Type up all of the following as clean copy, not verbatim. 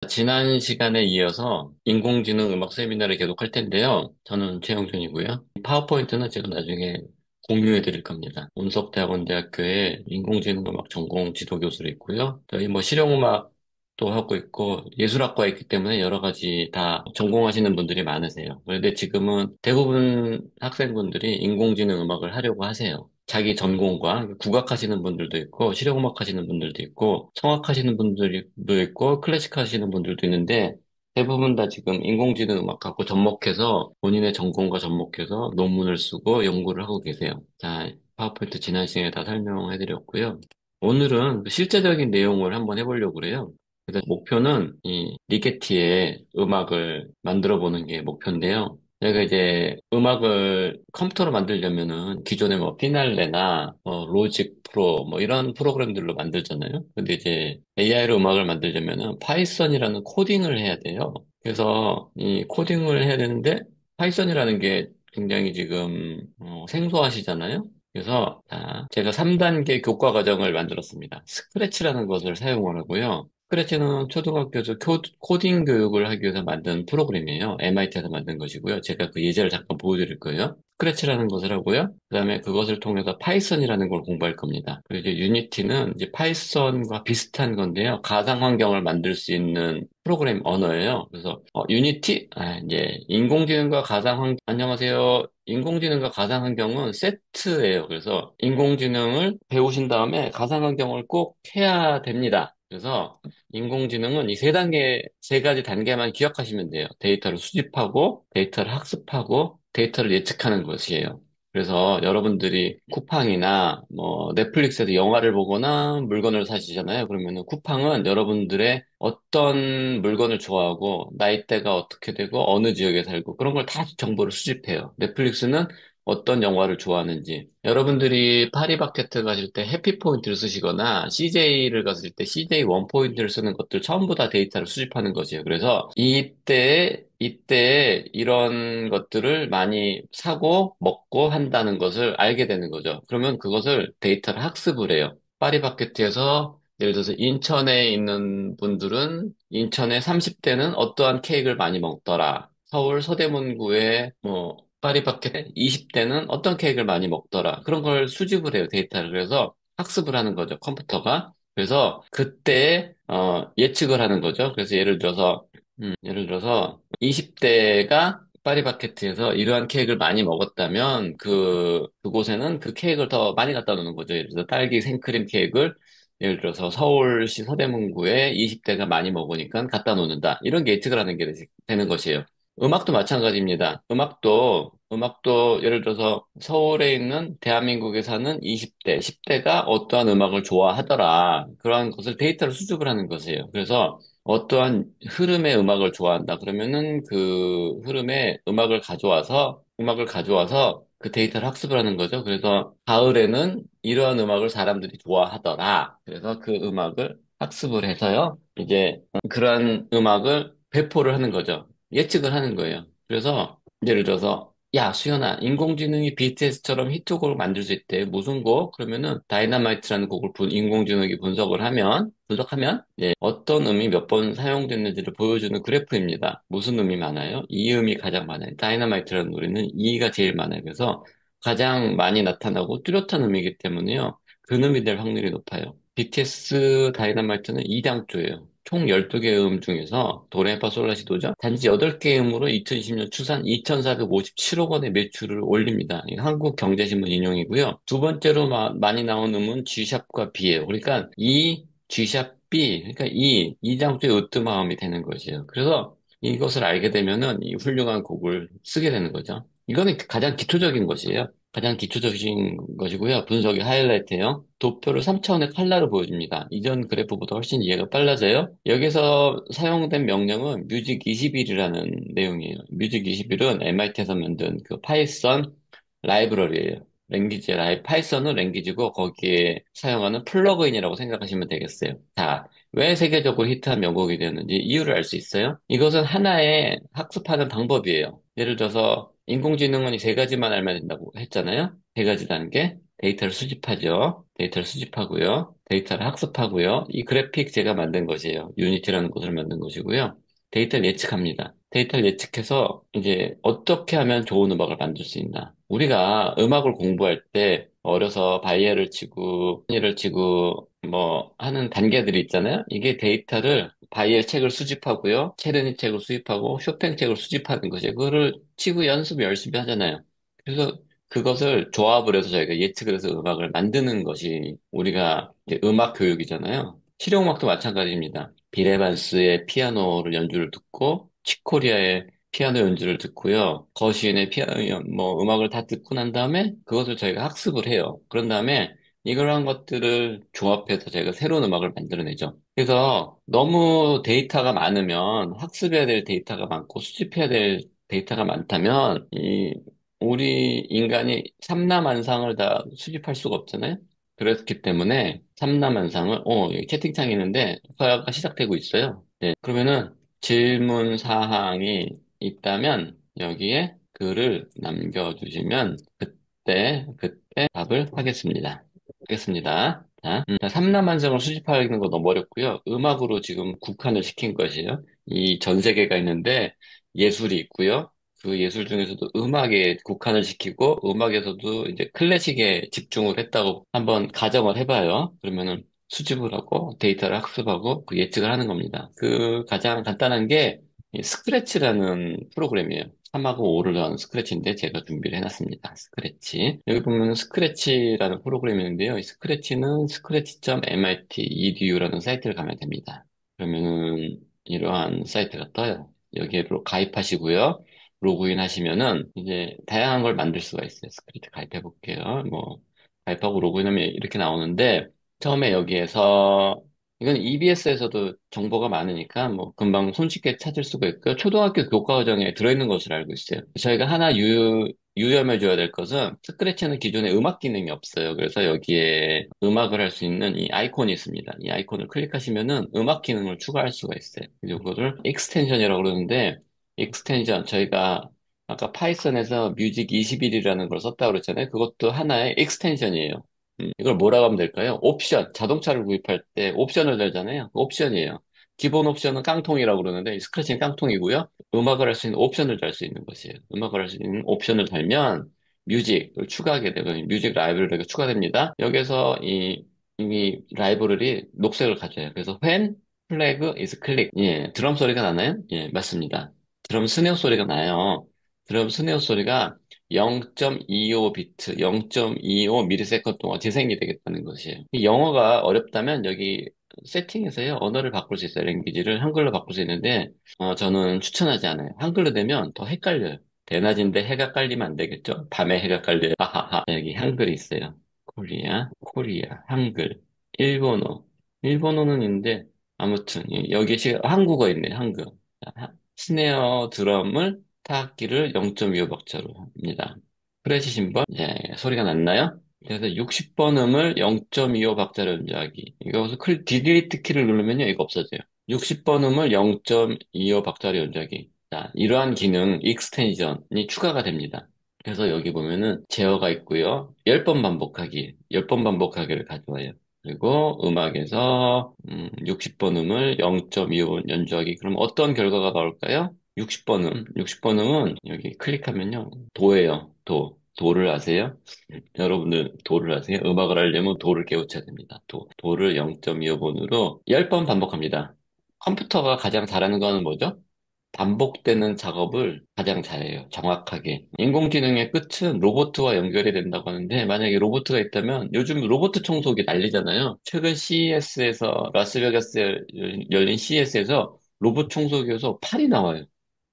지난 시간에 이어서 인공지능 음악 세미나를 계속 할 텐데요. 저는 최영준이고요. 파워포인트는 제가 나중에 공유해 드릴 겁니다. 운석대학원대학교에 인공지능 음악 전공 지도교수로 있고요. 저희 뭐 실용음악도 하고 있고 예술학과에 있기 때문에 여러 가지 다 전공하시는 분들이 많으세요. 그런데 지금은 대부분 학생분들이 인공지능 음악을 하려고 하세요. 자기 전공과 국악하시는 분들도 있고 실용음악 하시는 분들도 있고 성악하시는 분들도 있고 클래식 하시는 분들도 있는데 대부분 다 지금 인공지능 음악 갖고 접목해서 본인의 전공과 접목해서 논문을 쓰고 연구를 하고 계세요. 자, 파워포인트 지난 시간에 다 설명해 드렸고요. 오늘은 그 실제적인 내용을 한번 해보려고 그래요. 그래서 목표는 이 리게티의 음악을 만들어 보는 게 목표인데요. 저희가 이제 음악을 컴퓨터로 만들려면은 기존에 뭐 피날레나 로직 프로 뭐 이런 프로그램들로 만들잖아요. 근데 이제 AI로 음악을 만들려면은 파이썬이라는 코딩을 해야 돼요. 그래서 이 코딩을 해야 되는데 파이썬이라는 게 굉장히 지금 생소하시잖아요. 그래서 제가 3단계 교과 과정을 만들었습니다. 스크래치라는 것을 사용을 하고요. 스크래치는 초등학교에서 코딩 교육을 하기 위해서 만든 프로그램이에요. MIT에서 만든 것이고요. 제가 그 예제를 잠깐 보여드릴 거예요. 스크래치라는 것을 하고요. 그 다음에 그것을 통해서 파이썬이라는 걸 공부할 겁니다. 그리고 이제 유니티는 이제 파이썬과 비슷한 건데요. 가상 환경을 만들 수 있는 프로그램 언어예요. 그래서 유니티? 이제 인공지능과 안녕하세요. 인공지능과 가상 환경은 세트예요. 그래서 인공지능을 배우신 다음에 가상 환경을 꼭 해야 됩니다. 그래서 인공지능은 이 세 가지 단계만 기억하시면 돼요. 데이터를 수집하고, 데이터를 학습하고, 데이터를 예측하는 것이에요. 그래서 여러분들이 쿠팡이나 뭐 넷플릭스에서 영화를 보거나 물건을 사시잖아요. 그러면은 쿠팡은 여러분들의 어떤 물건을 좋아하고, 나이대가 어떻게 되고, 어느 지역에 살고, 그런 걸 다 정보를 수집해요. 넷플릭스는 어떤 영화를 좋아하는지, 여러분들이 파리바게트 가실 때 해피포인트를 쓰시거나 CJ를 갔을 때 CJ 원포인트를 쓰는 것들 전부 다 데이터를 수집하는 거지요. 그래서 이때 이런 것들을 많이 사고 먹고 한다는 것을 알게 되는 거죠. 그러면 그것을 데이터를 학습을 해요. 파리바게트에서 예를 들어서 인천에 있는 분들은 인천의 30대는 어떠한 케이크를 많이 먹더라. 서울 서대문구에 뭐 파리바게트 20대는 어떤 케이크를 많이 먹더라. 그런 걸 수집을 해요, 데이터를. 그래서 학습을 하는 거죠, 컴퓨터가. 그래서 그때 예측을 하는 거죠. 그래서 예를 들어서 20대가 파리바게트에서 이러한 케이크를 많이 먹었다면 그곳에는 그 케이크를 더 많이 갖다 놓는 거죠. 예를 들어서 딸기 생크림 케이크를 예를 들어서 서울시 서대문구에 20대가 많이 먹으니까 갖다 놓는다. 이런 게 예측을 하는 게 되는 것이에요. 음악도 마찬가지입니다. 음악도 예를 들어서 서울에 있는 대한민국에 사는 20대, 10대가 어떠한 음악을 좋아하더라. 그러한 것을 데이터를 수집을 하는 것이에요. 그래서 어떠한 흐름의 음악을 좋아한다. 그러면은 그 흐름의 음악을 가져와서 그 데이터를 학습을 하는 거죠. 그래서 가을에는 이러한 음악을 사람들이 좋아하더라. 그래서 그 음악을 학습을 해서요. 이제 그러한 음악을 배포를 하는 거죠. 예측을 하는 거예요. 그래서 예를 들어서 야, 수연아, 인공지능이 BTS처럼 히트곡을 만들 수 있대. 무슨 곡? 그러면은 다이너마이트라는 곡을 인공지능이 분석하면 어떤 음이 몇 번 사용됐는지를 보여주는 그래프입니다. 무슨 음이 많아요? 이 음이 가장 많아요. 다이너마이트라는 노래는 이가 제일 많아요. 그래서 가장 많이 나타나고 뚜렷한 음이기 때문에요. 근음이 될 확률이 높아요. BTS 다이너마이트는 2장조예요. 총 12개의 음 중에서 도레미파솔라시도죠. 단지 8개의 음으로 2020년 추산 2,457억 원의 매출을 올립니다. 이 한국경제신문 인용이고요. 두 번째로 많이 나온 음은 G샵과 B예요. 그러니까 이 G샵 B, 그러니까 이장조의 으뜸마음이 되는 것이에요. 그래서 이것을 알게 되면은 이 훌륭한 곡을 쓰게 되는 거죠. 이거는 가장 기초적인 것이에요. 가장 기초적인 것이고요. 분석의 하이라이트예요. 도표를 3차원의 칼라로 보여줍니다. 이전 그래프보다 훨씬 이해가 빨라져요. 여기서 사용된 명령은 뮤직 21이라는 내용이에요. 뮤직 21은 MIT에서 만든 그 파이썬 라이브러리예요. 파이썬은 랭귀지고 거기에 사용하는 플러그인이라고 생각하시면 되겠어요. 자, 왜 세계적으로 히트한 명곡이 되었는지 이유를 알 수 있어요? 이것은 하나의 학습하는 방법이에요. 예를 들어서 인공지능은 이 세 가지만 알면 된다고 했잖아요. 세 가지 단계. 데이터를 수집하죠. 데이터를 수집하고요. 데이터를 학습하고요. 이 그래픽 제가 만든 것이에요. 유니티라는 곳을 만든 것이고요. 데이터를 예측합니다. 데이터를 예측해서 이제 어떻게 하면 좋은 음악을 만들 수 있나. 우리가 음악을 공부할 때 어려서 바이엘을 치고, 를 치고, 뭐, 하는 단계들이 있잖아요. 이게 데이터를 바이엘 책을 수집하고요. 체르니 책을 수집하고, 쇼팽 책을 수집하는 것이에요. 그거를 치고 연습 열심히 하잖아요. 그래서 그것을 조합을 해서 저희가 예측을 해서 음악을 만드는 것이 우리가 이제 음악 교육이잖아요. 실용음악도 마찬가지입니다. 빌 에반스의 피아노를 연주를 듣고 치코리아의 피아노 연주를 듣고요. 거시인의 피아노 뭐 음악을 다 듣고 난 다음에 그것을 저희가 학습을 해요. 그런 다음에 이러한 것들을 조합해서 저희가 새로운 음악을 만들어내죠. 그래서 너무 데이터가 많으면 학습해야 될 데이터가 많고 수집해야 될 데이터가 많다면 우리 인간이 삼라만상을 다 수집할 수가 없잖아요. 그렇기 때문에 삼라만상을 여기 채팅창이 있는데 서야가 시작되고 있어요. 네, 그러면은 질문 사항이 있다면 여기에 글을 남겨주시면 그때 답을 하겠습니다. 하겠습니다. 자, 삼라만상을 수집하는 거 너무 어렵고요. 음악으로 지금 국한을 시킨 것이에요. 이 전 세계가 있는데 예술이 있고요. 그 예술 중에서도 음악에 국한을 시키고 음악에서도 이제 클래식에 집중을 했다고 한번 가정을 해봐요. 그러면은 수집을 하고 데이터를 학습하고 그 예측을 하는 겁니다. 그 가장 간단한 게 이 스크래치라는 프로그램이에요. 3하고 5를 더한 스크래치인데 제가 준비를 해놨습니다. 스크래치. 여기 보면 스크래치라는 프로그램이 있는데요. 이 스크래치는 scratch.mit edu라는 사이트를 가면 됩니다. 그러면은 이러한 사이트가 떠요. 여기로 가입하시고요. 로그인 하시면은 이제 다양한 걸 만들 수가 있어요. 스크립트 가입해 볼게요. 뭐 가입하고 로그인하면 이렇게 나오는데 처음에 여기에서 이건 EBS에서도 정보가 많으니까 뭐 금방 손쉽게 찾을 수가 있고요. 초등학교 교과과정에 들어있는 것으로 알고 있어요. 저희가 하나 유념해 줘야 될 것은 스크래치는 기존에 음악 기능이 없어요. 그래서 여기에 음악을 할 수 있는 이 아이콘이 있습니다. 이 아이콘을 클릭하시면은 음악 기능을 추가할 수가 있어요. 이거를 익스텐션이라고 그러는데 익스텐션 저희가 아까 파이썬에서 뮤직 21이라는 걸 썼다고 그랬잖아요. 그것도 하나의 익스텐션이에요. 이걸 뭐라고 하면 될까요? 옵션. 자동차를 구입할 때 옵션을 달잖아요. 그 옵션이에요. 기본 옵션은 깡통이라고 그러는데 이 스크래치는 깡통이고요. 음악을 할 수 있는 옵션을 달 수 있는 것이에요. 음악을 할 수 있는 옵션을 달면 뮤직을 추가하게 되고 뮤직 라이브러리가 추가됩니다. 여기서 이 라이브러리 녹색을 가져요. 그래서 when flag is click. 예, 드럼 소리가 나나요? 예, 맞습니다. 드럼 스네어 소리가 나요. 드럼 스네어 소리가 0.25비트, 0.25ms 동안 재생이 되겠다는 것이에요. 이 영어가 어렵다면 여기 세팅에서요, 언어를 바꿀 수 있어요. 랭귀지를 한글로 바꿀 수 있는데, 저는 추천하지 않아요. 한글로 되면 더 헷갈려요. 대낮인데 해가 깔리면 안 되겠죠? 밤에 해가 깔려요. 하하하. 여기 한글이 있어요. 코리아, 한글, 일본어. 일본어는 있는데, 아무튼, 여기 지금 한국어 있네, 한글. 스네어 드럼을 타악기를 0.25박자로 합니다. 프레시 심벌, 예, 소리가 났나요? 그래서 60번 음을 0.25박자로 연주하기. 이것을 디딜리트 키를 누르면요, 이거 없어져요. 60번 음을 0.25박자로 연주하기. 자, 이러한 기능, 익스텐션이 추가가 됩니다. 그래서 여기 보면은 제어가 있고요. 10번 반복하기, 10번 반복하기를 가져와요. 그리고 음악에서 60번 음을 0.25 연주하기. 그럼 어떤 결과가 나올까요? 60번 음. 60번 음은 여기 클릭하면요. 도예요. 도. 도를 아세요? 여러분들 도를 아세요? 음악을 하려면 도를 깨우쳐야 됩니다. 도를 0.25번으로 10번 반복합니다. 컴퓨터가 가장 잘하는 거는 뭐죠? 반복되는 작업을 가장 잘해요. 정확하게. 인공지능의 끝은 로봇과 연결이 된다고 하는데, 만약에 로봇가 있다면, 요즘 로봇 청소기 난리잖아요. 최근 CES에서, 라스베가스에 열린 CES에서 로봇 청소기에서 팔이 나와요.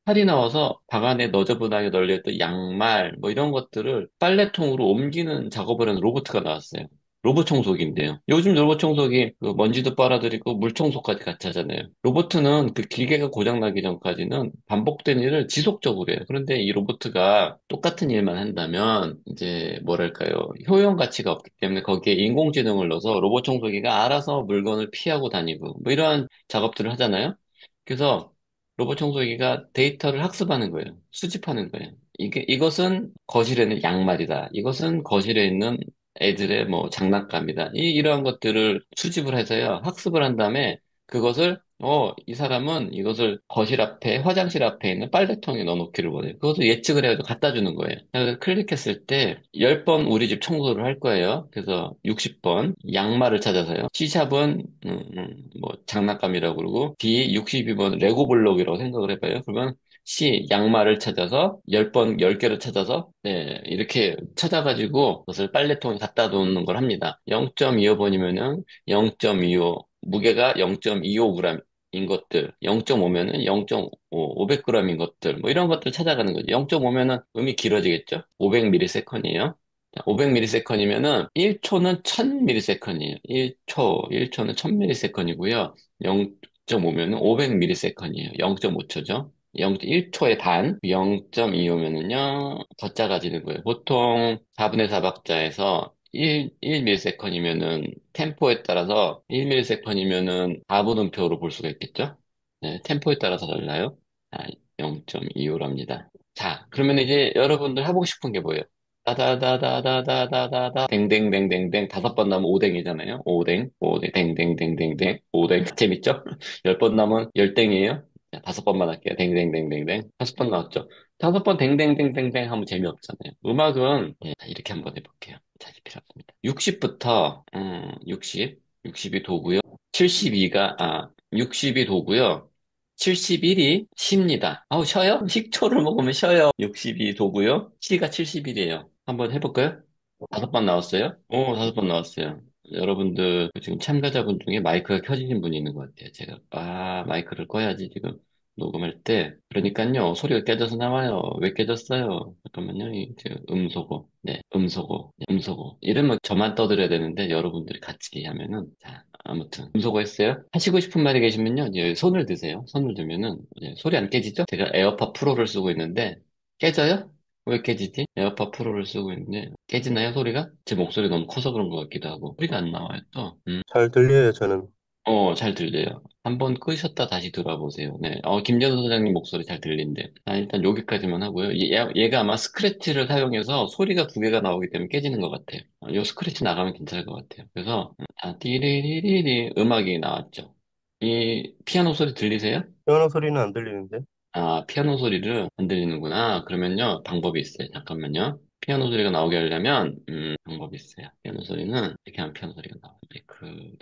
팔이 나와서 방 안에 너저분하게 널려있던 양말, 뭐 이런 것들을 빨래통으로 옮기는 작업을 하는 로봇가 나왔어요. 로봇 청소기인데요. 요즘 로봇 청소기 그 먼지도 빨아들이고 물 청소까지 같이 하잖아요. 로봇은 그 기계가 고장나기 전까지는 반복된 일을 지속적으로 해요. 그런데 이 로봇가 똑같은 일만 한다면 이제 뭐랄까요? 효용 가치가 없기 때문에 거기에 인공지능을 넣어서 로봇 청소기가 알아서 물건을 피하고 다니고 뭐 이러한 작업들을 하잖아요. 그래서 로봇 청소기가 데이터를 학습하는 거예요. 수집하는 거예요. 이것은 거실에 있는 양말이다. 이것은 거실에 있는 애들의 뭐 장난감이다. 이러한 것들을 수집을 해서요, 학습을 한 다음에 그것을, 이 사람은 이것을 거실 앞에, 화장실 앞에 있는 빨래통에 넣어놓기를 원해요. 그것을 예측을 해가지고 갖다 주는 거예요. 그래서 클릭했을 때 10번 우리 집 청소를 할 거예요. 그래서 60번 양말을 찾아서요. C샵은 뭐 장난감이라고 그러고 D 62번 레고 블록이라고 생각을 해봐요. 그러면 C 양말을 찾아서 10번 10개를 찾아서 네, 이렇게 찾아가지고 그것을 빨래통에 갖다 놓는 걸 합니다. 0.25번이면은 0.25 무게가 0.25g인 것들, 0.5면은 0.500g인 것들, 뭐 이런 것들 찾아가는 거죠. 0.5면은 음이 길어지겠죠? 500ms이에요. 500ms이면은 1초는 1000ms이에요. 1초는 1000ms이고요. 0.5면은 500ms이에요. 0.5초죠. 1초의 반, 0.25면은요, 더 작아지는 거예요. 보통 4분의 4박자에서 1ms이면은 템포에 따라서 1ms이면은 4분음표로 볼 수가 있겠죠? 네, 템포에 따라서 달라요. 0.25랍니다. 자, 그러면 이제 여러분들 해보고 싶은 게 뭐예요? 다다다다다다다다다 댕댕댕댕댕 5번 나면 오뎅이잖아요. 오뎅 댕댕댕댕댕 오뎅 재밌죠? 10번 나면 열땡이에요. 자, 5번만 할게요. 댕댕댕댕댕 5번 나왔죠? 5번 댕댕댕댕댕 하면 재미없잖아요. 음악은 이렇게 한번 해볼게요. 자, 이제 필요 없습니다. 60부터 60이 도고요. 60이 도고요. 71이 쉽니다. 아우, 쉬어요? 식초를 먹으면 쉬어요. 60이 도고요. C가 71이에요. 한번 해볼까요? 5번 나왔어요? 오, 5번 나왔어요. 여러분들 지금 참가자분 중에 마이크가 켜지신 분이 있는 것 같아요. 제가 마이크를 꺼야지 지금 녹음할 때. 그러니까요, 소리가 깨져서 나와요. 왜 깨졌어요? 잠깐만요. 음소거, 네, 음소거, 네, 음소거. 이러면 저만 떠들어야 되는데 여러분들이 같이 하면은 자. 아무튼 음소거 했어요? 하시고 싶은 말이 계시면요, 이제 손을 드세요. 손을 들면은 이제 소리 안 깨지죠? 제가 에어팟 프로를 쓰고 있는데 깨져요? 왜 깨지지? 에어팟 프로를 쓰고 있는데 깨지나요, 소리가? 제 목소리 너무 커서 그런 것 같기도 하고 소리가 안 나와요, 또. 잘 들려요, 저는. 잘 들려요. 한번 끄셨다 다시 들어보세요. 네. 김전우 소장님 목소리 잘 들린대요. 일단 여기까지만 하고요. 얘가 아마 스크래치를 사용해서 소리가 두 개가 나오기 때문에 깨지는 것 같아요. 요 스크래치 나가면 괜찮을 것 같아요. 그래서, 띠리리리리 음악이 나왔죠. 이 피아노 소리 들리세요? 피아노 소리는 안 들리는데? 피아노 소리를 안 들리는구나. 그러면요, 방법이 있어요. 잠깐만요. 피아노 소리가 나오게 하려면, 방법이 있어요. 피아노 소리는, 이렇게 하면 피아노 소리가 나와요.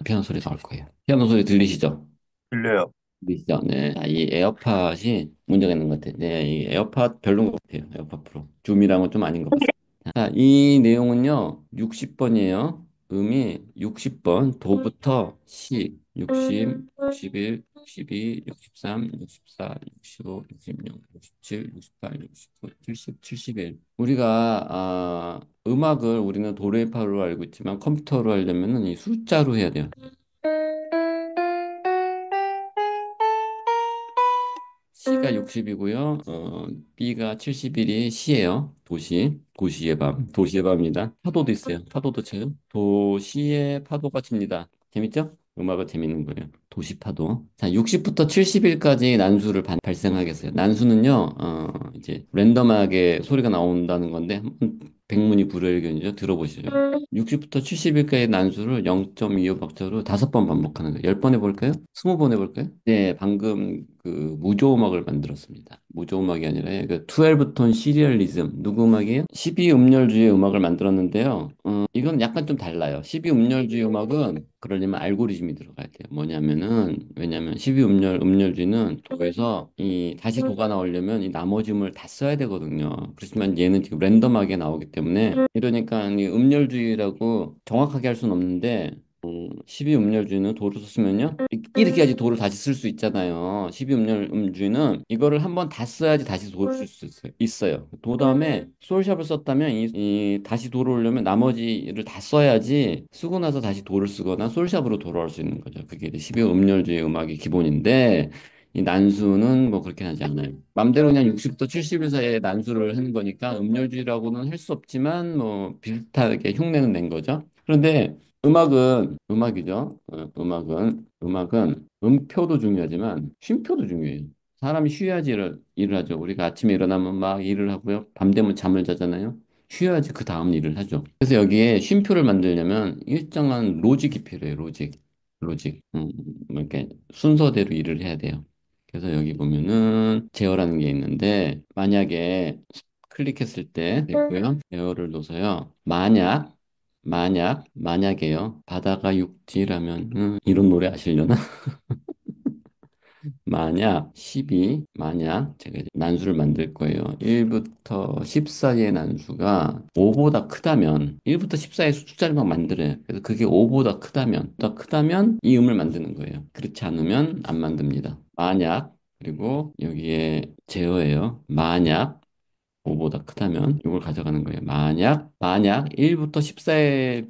피아노 소리 나올 거예요. 피아노 소리 들리시죠? 들려요. 들리시죠? 네. 이 에어팟이 문제가 있는 것 같아요. 네, 이 에어팟 별로인 것 같아요. 에어팟 프로. 줌이랑은 좀 아닌 것 같습니다. 자, 이 내용은요, 60번이에요. 음이 60번, 도부터 시, 60, 61, 62, 63, 64, 65, 66, 67, 68, 69, 70, 71. 우리가, 음악을 우리는 도레미파로 알고 있지만 컴퓨터로 하려면은 이 숫자로 해야 돼요. C가 60이고요. B가 71이 C예요. 도시의 밤, 도시의 밤입니다. 파도도 있어요. 파도도 쳐요. 도시의 파도가 칩니다. 재밌죠? 음악은 재밌는 거예요. 도시 파도. 자, 60부터 70일까지 난수를 발생하겠어요. 난수는요, 이제 랜덤하게 소리가 나온다는 건데, 한번 백문이 불여일견이죠. 들어보시죠. 60부터 70일까지 난수를 0.25박자로 5번 반복하는 거예요. 10번 해볼까요? 20번 해볼까요? 네, 방금 그 무조음악을 만들었습니다. 무조음악이 아니라 그 12톤 시리얼리즘. 누구 음악이에요? 12음열주의 음악을 만들었는데요. 이건 약간 좀 달라요. 12음열주의 음악은 그러려면 알고리즘이 들어가야 돼요. 왜냐면 12음열주의는 도에서 다시 도가 나오려면 이 나머지 음을 다 써야 되거든요. 그렇지만 얘는 지금 랜덤하게 나오기 때문에 이러니까 이 음열주의라고 정확하게 할 수는 없는데 12음열주의는 도를 썼으면요. 이렇게 해야지 도를 다시 쓸 수 있잖아요. 12음열주의는 이거를 한번 다 써야지 다시 도를 쓸 수 있어요. 도 다음에 솔샵을 썼다면 다시 도를 오려면 나머지를 다 써야지 쓰고 나서 다시 도를 쓰거나 솔샵으로 돌아올 수 있는 거죠. 그게 12음열주의 음악의 기본인데 이 난수는 뭐 그렇게 하지 않아요. 맘대로 그냥 60부터 70일 사이에 난수를 하는 거니까 음열주의라고는 할 수 없지만 뭐 비슷하게 흉내는 낸 거죠. 그런데 음악은 음악이죠. 음악은 음표도 중요하지만 쉼표도 중요해요. 사람이 쉬어야지 일을 하죠. 우리가 아침에 일어나면 막 일을 하고요. 밤 되면 잠을 자잖아요. 쉬어야지 그 다음 일을 하죠. 그래서 여기에 쉼표를 만들려면 일정한 로직이 필요해요. 로직. 뭐 이렇게 순서대로 일을 해야 돼요. 그래서 여기 보면은 제어라는 게 있는데 만약에 클릭했을 때 됐고요. 제어를 넣어서요. 만약에요. 바다가 육지라면 이런 노래 아시려나? 만약 12, 만약 제가 이제 난수를 만들 거예요. 1부터 10 사이의 난수가 5보다 크다면 1부터 10 사이의 숫자를 막 만들어요. 그래서 그게 5보다 크다면 더 크다면 이 음을 만드는 거예요. 그렇지 않으면 안 만듭니다. 만약 그리고 여기에 제어예요. 만약 5보다 크다면 이걸 가져가는 거예요. 만약 1부터 14의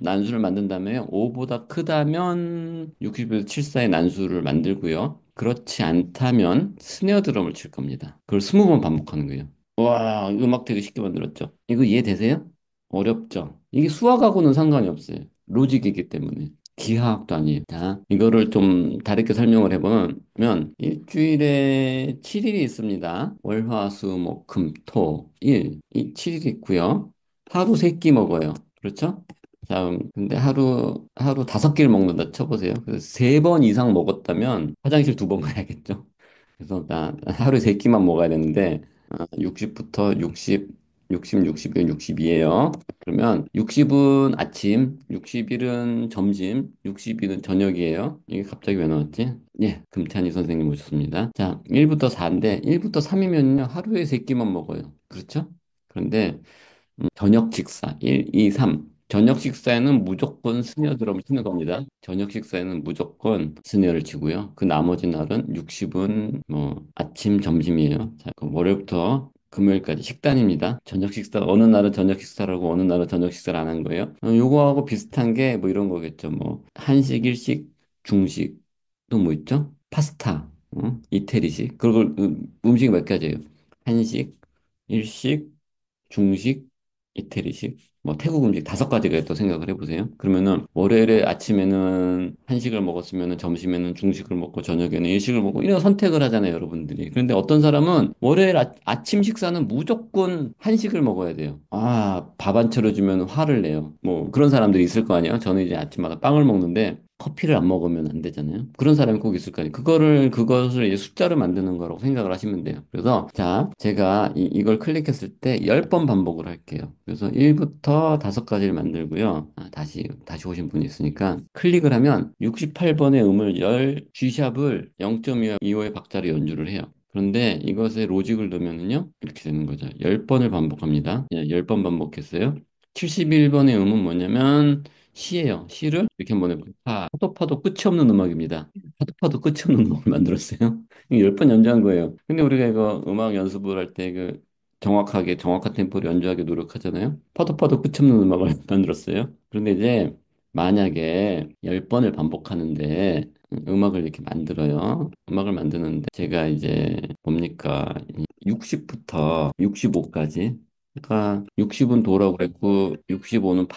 난수를 만든다면 5보다 크다면 60에서 74의 난수를 만들고요. 그렇지 않다면 스네어 드럼을 칠 겁니다. 그걸 20번 반복하는 거예요. 와, 음악 되게 쉽게 만들었죠. 이거 이해되세요? 어렵죠? 이게 수학하고는 상관이 없어요. 로직이기 때문에. 기하학도 아니에요. 자, 이거를 좀 다르게 설명을 해보면 일주일에 7일이 있습니다. 월, 화, 수, 목, 금, 토, 일. 이 7일이 있고요. 하루 3끼 먹어요. 그렇죠? 자, 근데 하루 5끼를 먹는다 쳐보세요. 그래서 3번 이상 먹었다면 화장실 2번 가야겠죠. 그래서 나 하루에 3끼만 먹어야 되는데 60부터 60, 62예요. 그러면 60은 아침, 60일은 점심, 60일은 저녁이에요. 이게 갑자기 왜 나왔지? 예, 금찬이 선생님 오셨습니다. 자, 1부터 4인데 1부터 3이면요. 하루에 3끼만 먹어요. 그렇죠? 그런데 저녁 식사 1, 2, 3. 저녁 식사에는 무조건 스네어 드럼을 치는 겁니다. 저녁 식사에는 무조건 스네어를 치고요. 그 나머지 날은 60은 뭐 아침, 점심이에요. 자, 그 월요일부터 금요일까지 식단입니다. 저녁 식사 어느 날은 저녁 식사라고 어느 날은 저녁 식사를 안 한 거예요. 요거하고 비슷한 게 뭐 이런 거겠죠. 뭐 한식, 일식, 중식 또 뭐 있죠? 파스타, 이태리식. 그걸 음식이 몇 가지예요. 한식, 일식, 중식, 이태리식, 뭐 태국 음식 5가지가 또 생각을 해보세요. 그러면은 월요일에 아침에는 한식을 먹었으면은 점심에는 중식을 먹고 저녁에는 일식을 먹고 이런 선택을 하잖아요, 여러분들이. 그런데 어떤 사람은 월요일 아침 식사는 무조건 한식을 먹어야 돼요. 아, 밥 안 차려주면 화를 내요. 뭐 그런 사람들이 있을 거 아니에요. 저는 이제 아침마다 빵을 먹는데 커피를 안 먹으면 안 되잖아요. 그런 사람이 꼭 있을 거 아니에요. 그것을 이제 숫자로 만드는 거라고 생각을 하시면 돼요. 그래서, 자, 제가 이걸 클릭했을 때 10번 반복을 할게요. 그래서 1부터 5가지를 만들고요. 다시 오신 분이 있으니까 클릭을 하면 68번의 음을 G샵을 0.25의 박자로 연주를 해요. 그런데 이것에 로직을 넣으면요 이렇게 되는 거죠. 10번을 반복합니다. 10번 반복했어요. 71번의 음은 뭐냐면 시예요. 시를 이렇게 한번 해볼게요. 파도 끝이 없는 음악입니다. 파도 끝이 없는 음악을 만들었어요. 이거 10번 연주한 거예요. 근데 우리가 이거 음악 연습을 할 때 그 정확한 템포를 연주하게 노력하잖아요. 파도 끝이 없는 음악을 만들었어요. 그런데 이제 만약에 10번을 반복하는데 음악을 이렇게 만들어요. 음악을 만드는데 제가 이제 뭡니까? 60부터 65까지 그러니까 60은 도라고 그랬고 65는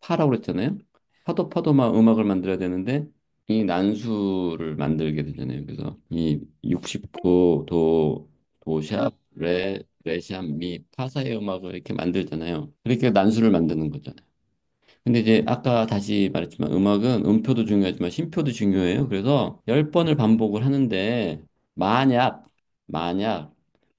파라고 그랬잖아요. 파도막 음악을 만들어야 되는데 이 난수를 만들게 되잖아요. 그래서 이 69 도샵 레샵 미 파사의 음악을 이렇게 만들잖아요. 그렇게 난수를 만드는 거잖아요. 근데 이제 아까 다시 말했지만 음악은 음표도 중요하지만 심표도 중요해요. 그래서 10번을 반복을 하는데 만약 만약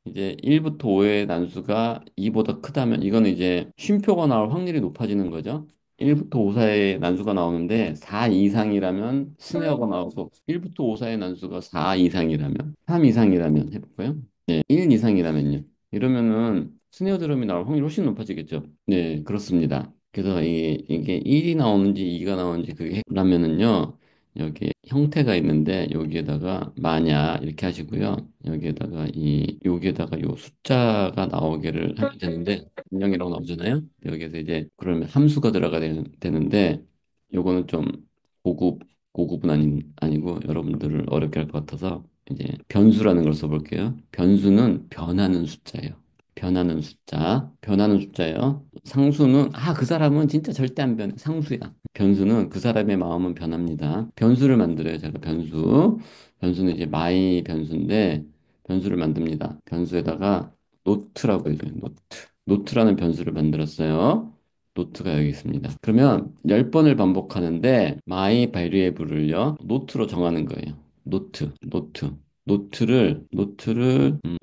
이제 1부터 5의 난수가 2보다 크다면 이거는 이제 쉼표가 나올 확률이 높아지는 거죠. 1부터 5 사이의 난수가 나오는데 4 이상이라면 스네어가 나오고 1부터 5 사이의 난수가 4 이상이라면 3 이상이라면 해볼까요? 네, 1 이상이라면요. 이러면은 스네어 드럼이 나올 확률이 훨씬 높아지겠죠. 네, 그렇습니다. 그래서 이게 1이 나오는지 2가 나오는지 그게 라면은요. 여기 형태가 있는데 여기에다가 만약 이렇게 하시고요. 여기에다가 요 숫자가 나오기를 하면 되는데 0이라고 나오잖아요. 여기에서 이제 그러면 함수가 들어가야 되는데 요거는 좀 고급 고급은 아니고 여러분들을 어렵게 할 것 같아서 이제 변수라는 걸 써볼게요. 변수는 변하는 숫자예요. 변하는 숫자예요. 상수는 그 사람은 진짜 절대 안 변해. 상수야. 변수는 그 사람의 마음은 변합니다. 변수를 만들어요. 제가 변수는 이제 마이 변수인데 변수를 만듭니다. 변수에다가 노트라고 해줘요. 노트. 노트라는 변수를 만들었어요. 노트가 여기 있습니다. 그러면 10번을 반복하는데 my variable을요. 노트로 정하는 거예요. 노트를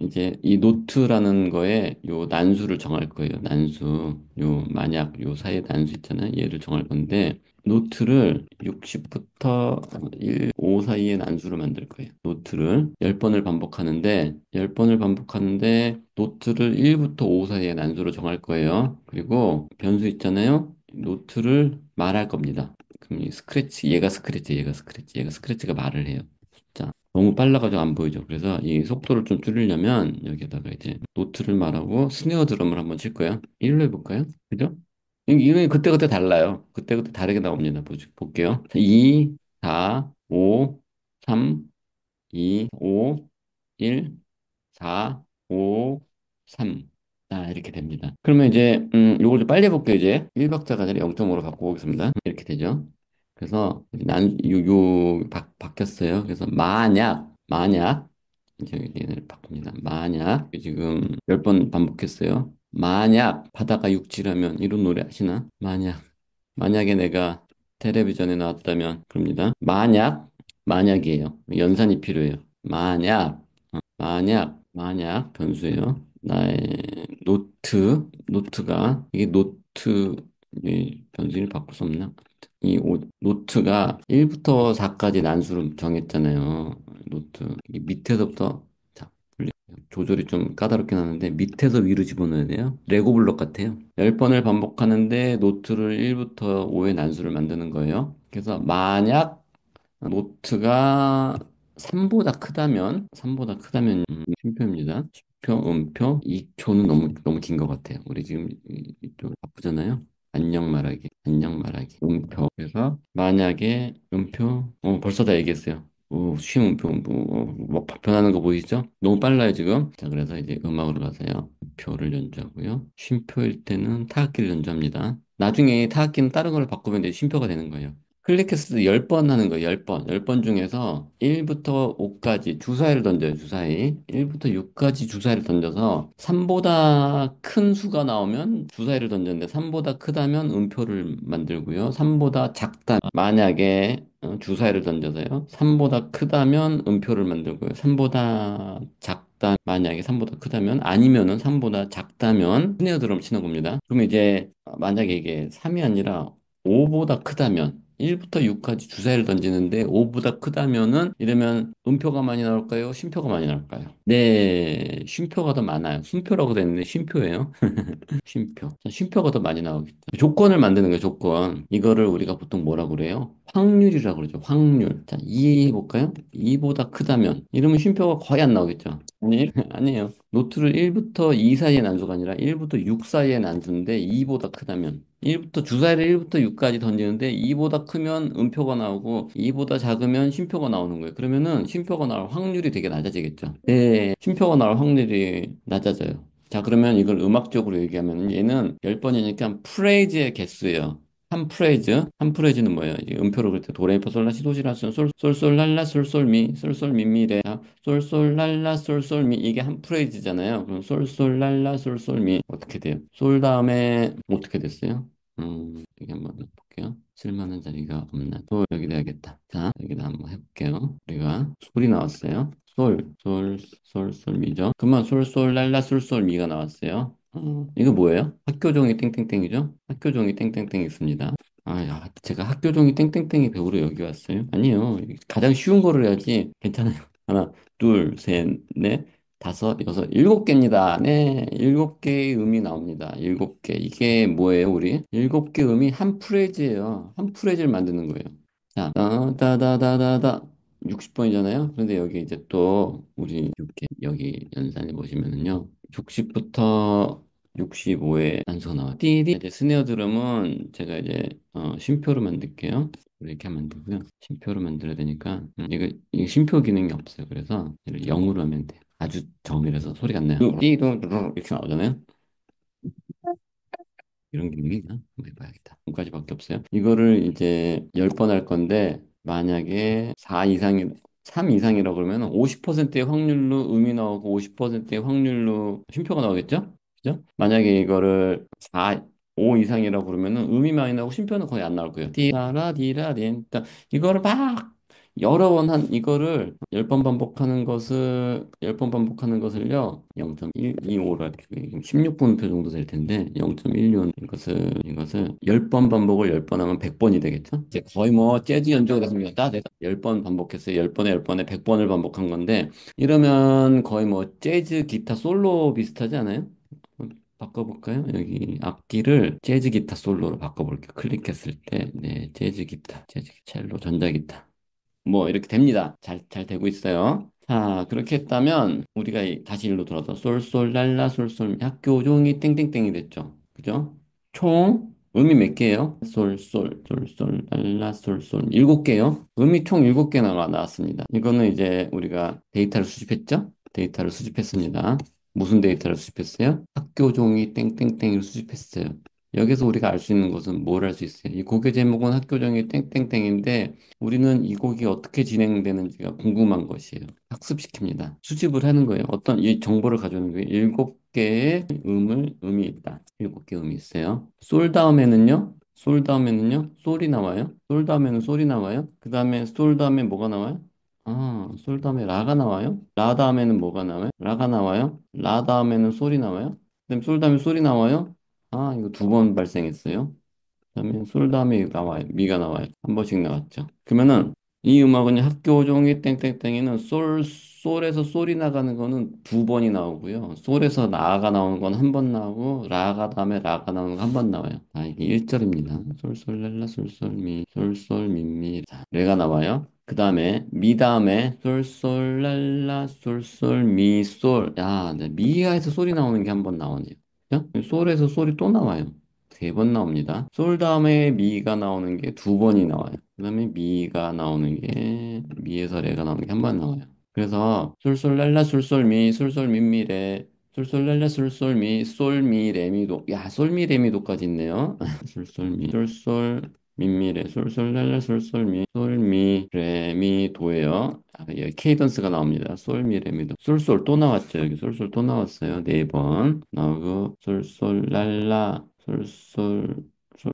이제 이 노트라는 거에 요 난수를 정할 거예요. 난수. 요 만약 요 사이에 난수 있잖아요. 얘를 정할 건데 노트를 60부터 1, 5 사이의 난수로 만들 거예요. 노트를 10번을 반복하는데 10번을 반복하는데 노트를 1부터 5 사이의 난수로 정할 거예요. 그리고 변수 있잖아요. 노트를 말할 겁니다. 그럼 이 스크래치, 얘가 스크래치가 말을 해요. 자, 너무 빨라가지고 안 보이죠. 그래서 이 속도를 좀 줄이려면 여기다가 이제 노트를 말하고 스네어 드럼을 한번 칠 거예요. 1로 해볼까요? 그죠? 이름이 그때그때 달라요. 그때그때 다르게 나옵니다. 볼게요. 2, 4, 5, 3, 2, 5, 1, 4, 5, 3. 자, 이렇게 됩니다. 그러면 이제, 요걸 좀 빨리 해볼게요, 이제. 1박자가 아니라 0.5로 바꿔보겠습니다. 이렇게 되죠. 그래서, 바뀌었어요. 그래서, 이제 얘를 바꿉니다. 만약, 지금 10번 반복했어요. 만약, 바다가 육지라면, 이런 노래 아시나? 만약에 내가 텔레비전에 나왔다면, 그럽니다. 만약이에요. 연산이 필요해요. 만약 변수예요. 나의 이게 이 변수를 바꿀 수 없나? 노트가 1부터 4까지 난수를 정했잖아요. 이게 밑에서부터 자, 조절이 좀 까다롭긴 하는데 밑에서 위로 집어넣어야 돼요. 레고 블록 같아요. 10번을 반복하는데 노트를 1부터 5의 난수를 만드는 거예요. 그래서 만약 노트가 3보다 크다면 쉼표입니다. 쉼표, 음표, 이표는 너무 긴 것 같아요. 우리 지금 이쪽 바쁘잖아요. 안녕 말하기, 음표. 그래서 만약에 음표, 벌써 다 얘기했어요. 쉼 음표, 뭐 변하는 거 보이시죠? 너무 빨라요 지금. 자, 그래서 이제 음악으로 가서요. 표를 연주하고요. 쉼표일 때는 타악기를 연주합니다. 나중에 타악기는 다른 걸 바꾸면 이제 쉼표가 되는 거예요. 클릭했을 때 10번 하는 거예요. 10번. 10번 중에서 1부터 5까지 주사위를 던져요. 주사위. 1부터 6까지 주사위를 던져서 3보다 큰 수가 나오면 주사위를 던졌는데 3보다 크다면 음표를 만들고요. 3보다 작다 만약에 주사위를 던져서요. 3보다 크다면 음표를 만들고요. 3보다 작다 만약에 3보다 크다면 아니면은 3보다 작다면 스네어 드럼 치는 겁니다. 그러면 이제 만약에 이게 3이 아니라 5보다 크다면 1부터 6까지 주사위를 던지는데 5보다 크다면은 이러면 음표가 많이 나올까요? 쉼표가 많이 나올까요? 네, 쉼표가 더 많아요. 순표라고 되어 있는데 쉼표예요. 쉼표. 자, 쉼표가 더 많이 나오겠죠. 조건을 만드는 거예요, 조건. 이거를 우리가 보통 뭐라고 그래요? 확률이라고 그러죠, 확률. 자, 2 해볼까요? 2보다 크다면. 이러면 쉼표가 거의 안 나오겠죠. 아니, 아니에요. 노트를 1부터 2 사이의 난수가 아니라 1부터 6 사이의 난수인데 2보다 크다면. 주사위를 1부터 6까지 던지는데 2보다 크면 음표가 나오고 2보다 작으면 쉼표가 나오는 거예요. 그러면은 쉼표가 나올 확률이 되게 낮아지겠죠. 네, 쉼표가 나올 확률이 낮아져요. 자, 그러면 이걸 음악적으로 얘기하면 얘는 10번이니까 프레이즈의 개수예요. 한 프레이즈는 뭐예요? 이제 음표로 그릴 때 도레미파솔라시도시라솔 솔솔랄라 솔솔미 솔솔미미레 솔솔랄라 솔솔미 이게 한 프레이즈잖아요. 그럼 솔솔랄라 솔솔미 어떻게 돼요? 솔 다음에 어떻게 됐어요? 여기 한번 볼게요. 쓸만한 자리가 없나? 여기다 해야겠다. 자, 여기다 한번 해볼게요. 우리가 솔이 나왔어요. 솔미죠. 그러면 솔솔랄라 솔솔미가 나왔어요. 이거 뭐예요? 학교 종이 땡땡땡이죠? 학교 종이 땡땡땡 있습니다. 아, 야, 제가 학교 종이 땡땡땡이 배우러 여기 왔어요? 아니요. 가장 쉬운 거를 해야지. 괜찮아요. 하나, 둘, 셋, 넷, 다섯, 여섯, 7개입니다. 네, 7개의 음이 나옵니다. 7개. 이게 뭐예요, 우리? 7개 음이 한 프레이즈예요. 한 프레이즈를 만드는 거예요. 자, 다다다다다다. 60번이잖아요. 그런데 여기 이제 또 우리 이렇게 여기 연산해 보시면은요. 60부터 65에 단수가 나와요. 띠디 이제 스네어 드럼은 제가 이제 쉼표로 만들게요. 이렇게 하면 되고요. 쉼표로 만들어야 되니까 이거 쉼표 기능이 없어요. 그래서 이를 0으로 하면 돼요. 아주 정밀해서 소리가 안 나요. 띠도 이렇게 나오잖아요. 이런 기능이 있나? 한번 해봐야겠다. 0까지밖에 없어요. 이거를 이제 10번 할 건데 만약에 3 이상이라고 그러면 50%의 확률로 음이 나오고 50%의 확률로 쉼표가 나오겠죠? 그죠? 만약에 이거를 4, 5 이상이라고 그러면은 음이 많이 나오고 쉼표는 거의 안 나올 거예요. 디라라 디라린. 그러니까 이거를 막 여러 번 한 이거를 10번 반복하는 것을 10번 반복하는 것을요. 0.125라 16분표 정도 될 텐데 0.16 이것을 10번 반복을 10번 하면 100번이 되겠죠? 이제 거의 뭐 재즈 연주가 됐습니다. 내가 10번 반복했어요. 10번에 10번에 100번을 반복한 건데 이러면 거의 뭐 재즈 기타 솔로 비슷하지 않아요? 바꿔볼까요? 여기 악기를 재즈 기타 솔로로 바꿔볼게요. 클릭했을 때, 네, 재즈 첼로, 전자기타. 뭐 이렇게 됩니다. 잘 되고 있어요. 자, 그렇게 했다면 우리가 다시 일로 돌아서 솔솔랄라 솔솔 학교 종이 땡땡땡이 됐죠. 그죠? 총 음이 몇 개예요? 솔솔 랄라 솔솔 7개요. 음이 총 7개 나왔습니다. 이거는 이제 우리가 데이터를 수집했죠? 데이터를 수집했습니다. 무슨 데이터를 수집했어요? 학교 종이 땡땡땡을 수집했어요. 여기서 우리가 알 수 있는 것은 뭘 알 수 있어요? 이 곡의 제목은 학교 종이 땡땡땡인데 우리는 이 곡이 어떻게 진행되는지가 궁금한 것이에요. 학습시킵니다. 수집을 하는 거예요. 어떤 이 정보를 가져오는 거예요. 7개의 음이 있다. 7개 음이 있어요. 솔 다음에는요, 솔이 나와요. 솔 다음에는 솔이 나와요. 그 다음에 솔 다음에 뭐가 나와요? 아, 솔 다음에 라가 나와요. 라 다음에는 뭐가 나와요? 라가 나와요. 라 다음에는 솔이 나와요. 그다음 솔 다음에 솔이 나와요. 아, 이거 2번 발생했어요. 그다음에 솔 다음에 나와요. 미가 나와요. 한 번씩 나왔죠. 그러면은 이 음악은 학교 종이 땡땡땡이는 솔에서 솔이 나가는 거는 2번이 나오고요. 솔에서 라가 나오는 건 한 번 나오고 라가 다음에 라가 나오는 건 한 번 나와요. 아, 이게 1절입니다. 솔솔랄라 솔솔미 솔솔미미 자, 레가 나와요. 그 다음에 미 다음에 솔솔랄라 솔솔미솔 야, 네, 미가에서 솔이 나오는 게 한 번 나오네요. 그죠? 솔에서 솔이 또 나와요. 3번 나옵니다. 솔 다음에 미가 나오는 게 2번이 나와요. 그 다음에 미가 나오는 게 미에서 레가 나오는 게 한 번 나와요. 그래서 솔솔랄라 솔솔미 솔솔미미레 솔솔랄라 솔솔미 솔미 레미도 야 솔미 레미도까지 있네요. 솔솔미 솔솔 미미레 솔솔랄라 솔솔미 솔미 레미도예요. 아, 여기 케이던스가 나옵니다. 솔미 레미도 솔솔 또 나왔죠. 여기 솔솔 또 나왔어요. 4번 나오고 솔솔랄라 솔솔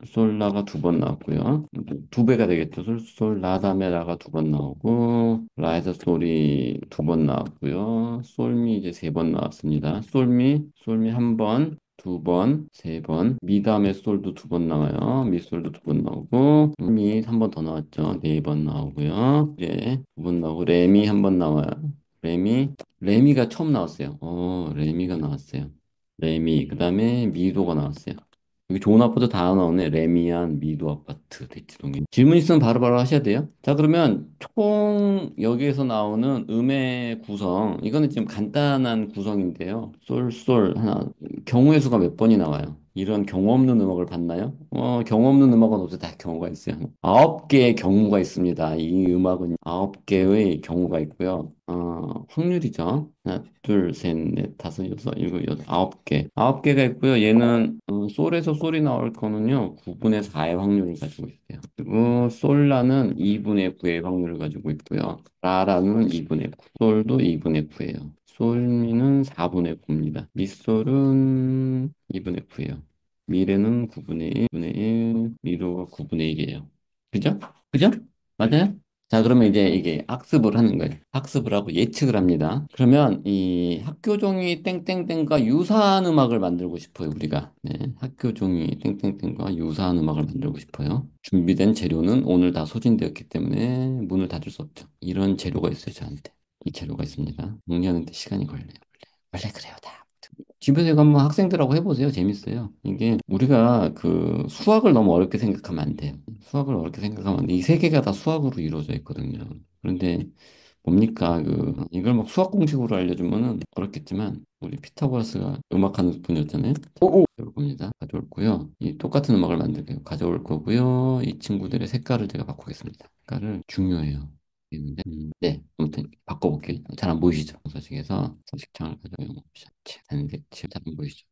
솔라가 2번 나왔고요. 2배가 되겠죠. 솔라 다음에 라가 2번 나오고 라에서 솔이 2번 나왔고요. 솔미 이제 3번 나왔습니다. 솔미 1번, 2번, 3번. 미 다음에 솔도 2번 나와요. 미솔도 2번 나오고 미 한 번 더 나왔죠. 4번 나오고요. 이제 2번 나오고 레미 1번 나와요. 레미가 처음 나왔어요. 레미가 나왔어요. 레미 그다음에 미도가 나왔어요. 여기 좋은 아파트 다 나오네. 레미안, 미도 아파트, 대치동에. 질문 있으면 바로바로 하셔야 돼요. 자, 그러면 총 여기에서 나오는 음의 구성. 이거는 지금 간단한 구성인데요. 하나. 경우의 수가 몇 번이 나와요? 이런 경우 없는 음악을 봤나요? 경우 없는 음악은 어째 다 경우가 있어요. 9개의 경우가 있습니다. 이 음악은 9개의 경우가 있고요. 확률이죠. 하나, 둘, 셋, 넷, 다섯, 여섯, 일곱, 여덟, 9개. 9개가 있고요. 얘는 솔에서 솔이 나올 거는요. 9분의 4의 확률을 가지고 있어요. 그리고 솔라는 2분의 9의 확률을 가지고 있고요. 라라는 2분의 9. 솔도 2분의 9예요. 솔미는 4분의 9입니다. 미솔은 2분의 9예요. 미레는 9분의 1, 9분의 1, 미로가 9분의 1이에요. 그죠? 그죠? 맞아요? 자, 그러면 이제 이게 학습을 하는 거예요. 학습을 하고 예측을 합니다. 그러면 이 학교 종이 땡땡땡과 유사한 음악을 만들고 싶어요, 우리가. 네, 학교 종이 땡땡땡과 유사한 음악을 만들고 싶어요. 준비된 재료는 오늘 다 소진되었기 때문에 문을 닫을 수 없죠. 이런 재료가 있어요, 저한테. 이 재료가 있습니다. 정리하는데 시간이 걸려요. 원래 그래요, 다. 집에서 이거 한번 학생들하고 해보세요. 재밌어요. 이게 우리가 그 수학을 너무 어렵게 생각하면 안 돼요. 수학을 어렵게 생각하면 안 돼. 이 세 개가 다 수학으로 이루어져 있거든요. 그런데 뭡니까? 이걸 막 수학 공식으로 알려주면은 어렵겠지만 우리 피타고라스가 음악하는 분이었잖아요. 가져올 겁니다. 가져올고요. 이 똑같은 음악을 만들게요. 가져올 거고요. 이 친구들의 색깔을 제가 바꾸겠습니다. 색깔을 중요해요. 있는데, 네, 아무튼 바꿔볼게요. 잘 안 보이시죠? 서식에서 서식창을 가져용 옵션, 단색칠 잘안 보이시죠?